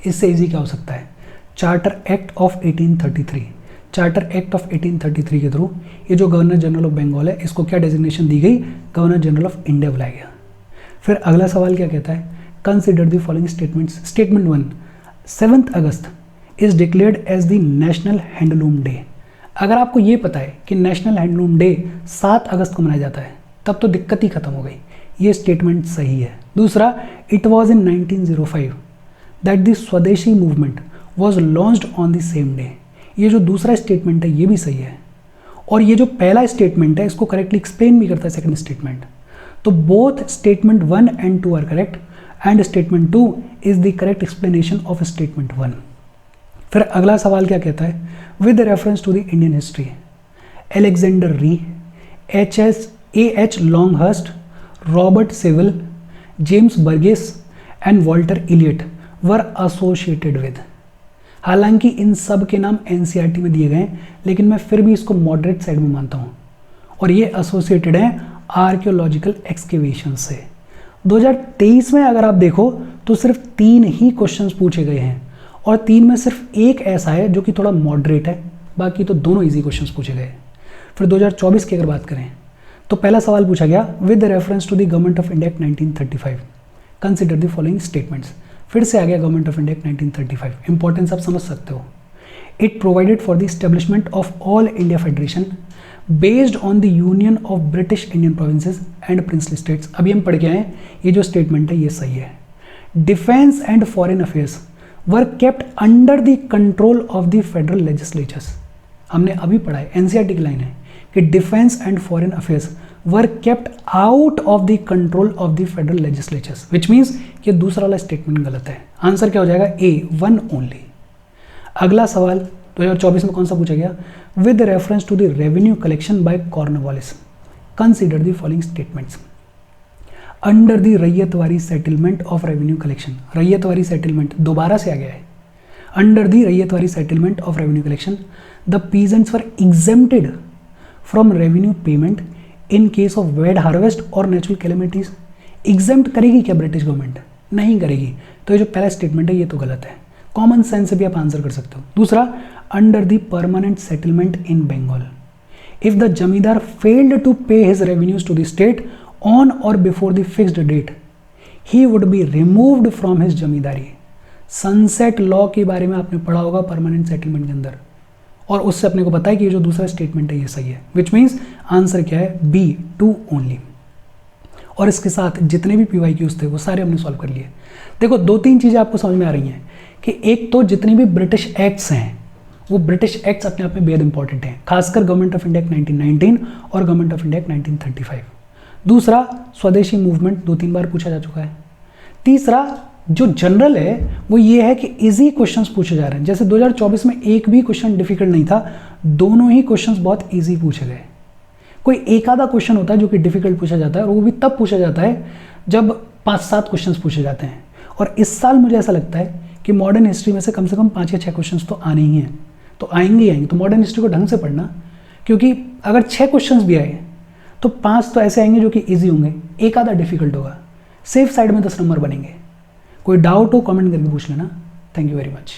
इससे इजी क्या हो सकता है? Charter act of 1833। Charter act of 1833 के थ्रू ये जो गवर्नर जनरल ऑफ बंगाल है इसको क्या डेजिग्नेशन दी गई? गवर्नर जनरल ऑफ इंडिया बुलाया गया। फिर अगला सवाल क्या कहता है? Consider the following statements. Statement 1, 7 August is declared as the national handloom day. अगर आपको ये पता है कि नेशनल हैंडलूम डे 7 अगस्त को मनाया जाता है, तब तो दिक्कत ही खत्म हो गई। ये स्टेटमेंट सही है। दूसरा, it was in 1905 that the स्वदेशी movement was launched on the same day. ये जो दूसरा स्टेटमेंट है ये भी सही है, और ये जो पहला स्टेटमेंट है इसको करेक्टली एक्सप्लेन भी करता है सेकंड स्टेटमेंट। तो both statement 1 and 2 are correct and statement 2 is the correct explanation of statement 1। फिर अगला सवाल क्या कहता है? With reference to the Indian history, Alexander Rea, A.H. Longhurst, Robert Sewell, James Burgess and Walter Elliot were associated with. हालांकि इन सब के नाम एनसीईआरटी में दिए गए हैं, लेकिन मैं फिर भी इसको मॉडरेट साइड में मानता हूँ, और ये एसोसिएटेड हैं आर्कियोलॉजिकल एक्सकेवेशन से। 2023 में अगर आप देखो तो सिर्फ 3 ही क्वेश्चंस पूछे गए हैं, और 3 में सिर्फ एक ऐसा है जो कि थोड़ा मॉडरेट है, बाकी तो दोनों इजी क्वेश्चंस पूछे गए। फिर 2024 की अगर बात करें तो पहला सवाल पूछा गया with reference to the government of India act 1935 consider the following statements. फिर से आ गया government of India act 1935। Importance आप समझ सकते हो। It provided for the establishment of all India federation based on the union of British Indian provinces and princely states. अभी हम पढ़ के आए, ये जो स्टेटमेंट है ये सही है। Defence and foreign affairs were kept under the control of the federal legislatures. हमने अभी पढ़ा है, एनसीईआरटी की लाइन है कि defence and foreign affairs were kept out of the control of the federal legislatures, which means ये दूसरा वाला स्टेटमेंट गलत है। आंसर क्या हो जाएगा? A, 1 only. अगला सवाल 2024 में कौन सा पूछा गया? With reference to the revenue collection by Cornwallis consider the following statements. Under the Ryotwari settlement of revenue collection. Ryotwari settlement दोबारा से आ गया है। Under the Ryotwari settlement of revenue collection the peasants were exempted from revenue payment in case of bad harvest or natural calamities. Exempt करेगी क्या British government? नहीं करेगी। तो ये जो पहला स्टेटमेंट है ये तो गलत है। कॉमन सेंस से भी आप आंसर कर सकते हो। दूसरा, under the permanent settlement in Bengal if the zamindar failed to pay his revenues to the state on or before the fixed date he would be removed from his zamindari. Sunset law के बारे में आपने पढ़ा होगा परमानेंट सेटलमेंट के अंदर, और उससे अपने को पता है कि ये जो दूसरा स्टेटमेंट है ये सही है, विच मीन्स आंसर क्या है? B, 2 only. और इसके साथ जितने भी PYQs थे वो सारे हमने सॉल्व कर लिए। देखो 2-3 चीज़ें आपको समझ में आ रही हैं कि एक तो जितने भी ब्रिटिश एक्ट्स हैं वो ब्रिटिश एक्ट्स अपने आप में बेहद इंपॉर्टेंट हैं, खासकर गवर्नमेंट ऑफ इंडिया एक्ट 1919 और गवर्नमेंट ऑफ इंडिया एक्ट 1935। दूसरा, स्वदेशी मूवमेंट 2-3 बार पूछा जा चुका है। तीसरा, जो जनरल है वो ये है कि इजी क्वेश्चंस पूछे जा रहे हैं। जैसे 2024 में एक भी क्वेश्चन डिफिकल्ट नहीं था, दोनों ही क्वेश्चंस बहुत इजी पूछे गए। कोई एक आधा क्वेश्चन होता है जो कि डिफिकल्ट पूछा जाता है, और वो भी तब पूछा जाता है जब 5-7 क्वेश्चंस पूछे जाते हैं। और इस साल मुझे ऐसा लगता है कि मॉडर्न हिस्ट्री में से कम 5 या 6 क्वेश्चन तो आने ही हैं, तो आएंगे ही आएंगे। तो मॉडर्न हिस्ट्री को ढंग से पढ़ना, क्योंकि अगर 6 क्वेश्चंस भी आए तो 5 तो ऐसे आएंगे जो कि इजी होंगे, एक आधा डिफिकल्ट होगा, सेफ साइड में 10 नंबर बनेंगे। कोई डाउट हो कमेंट करके पूछ लेना। Thank you very much.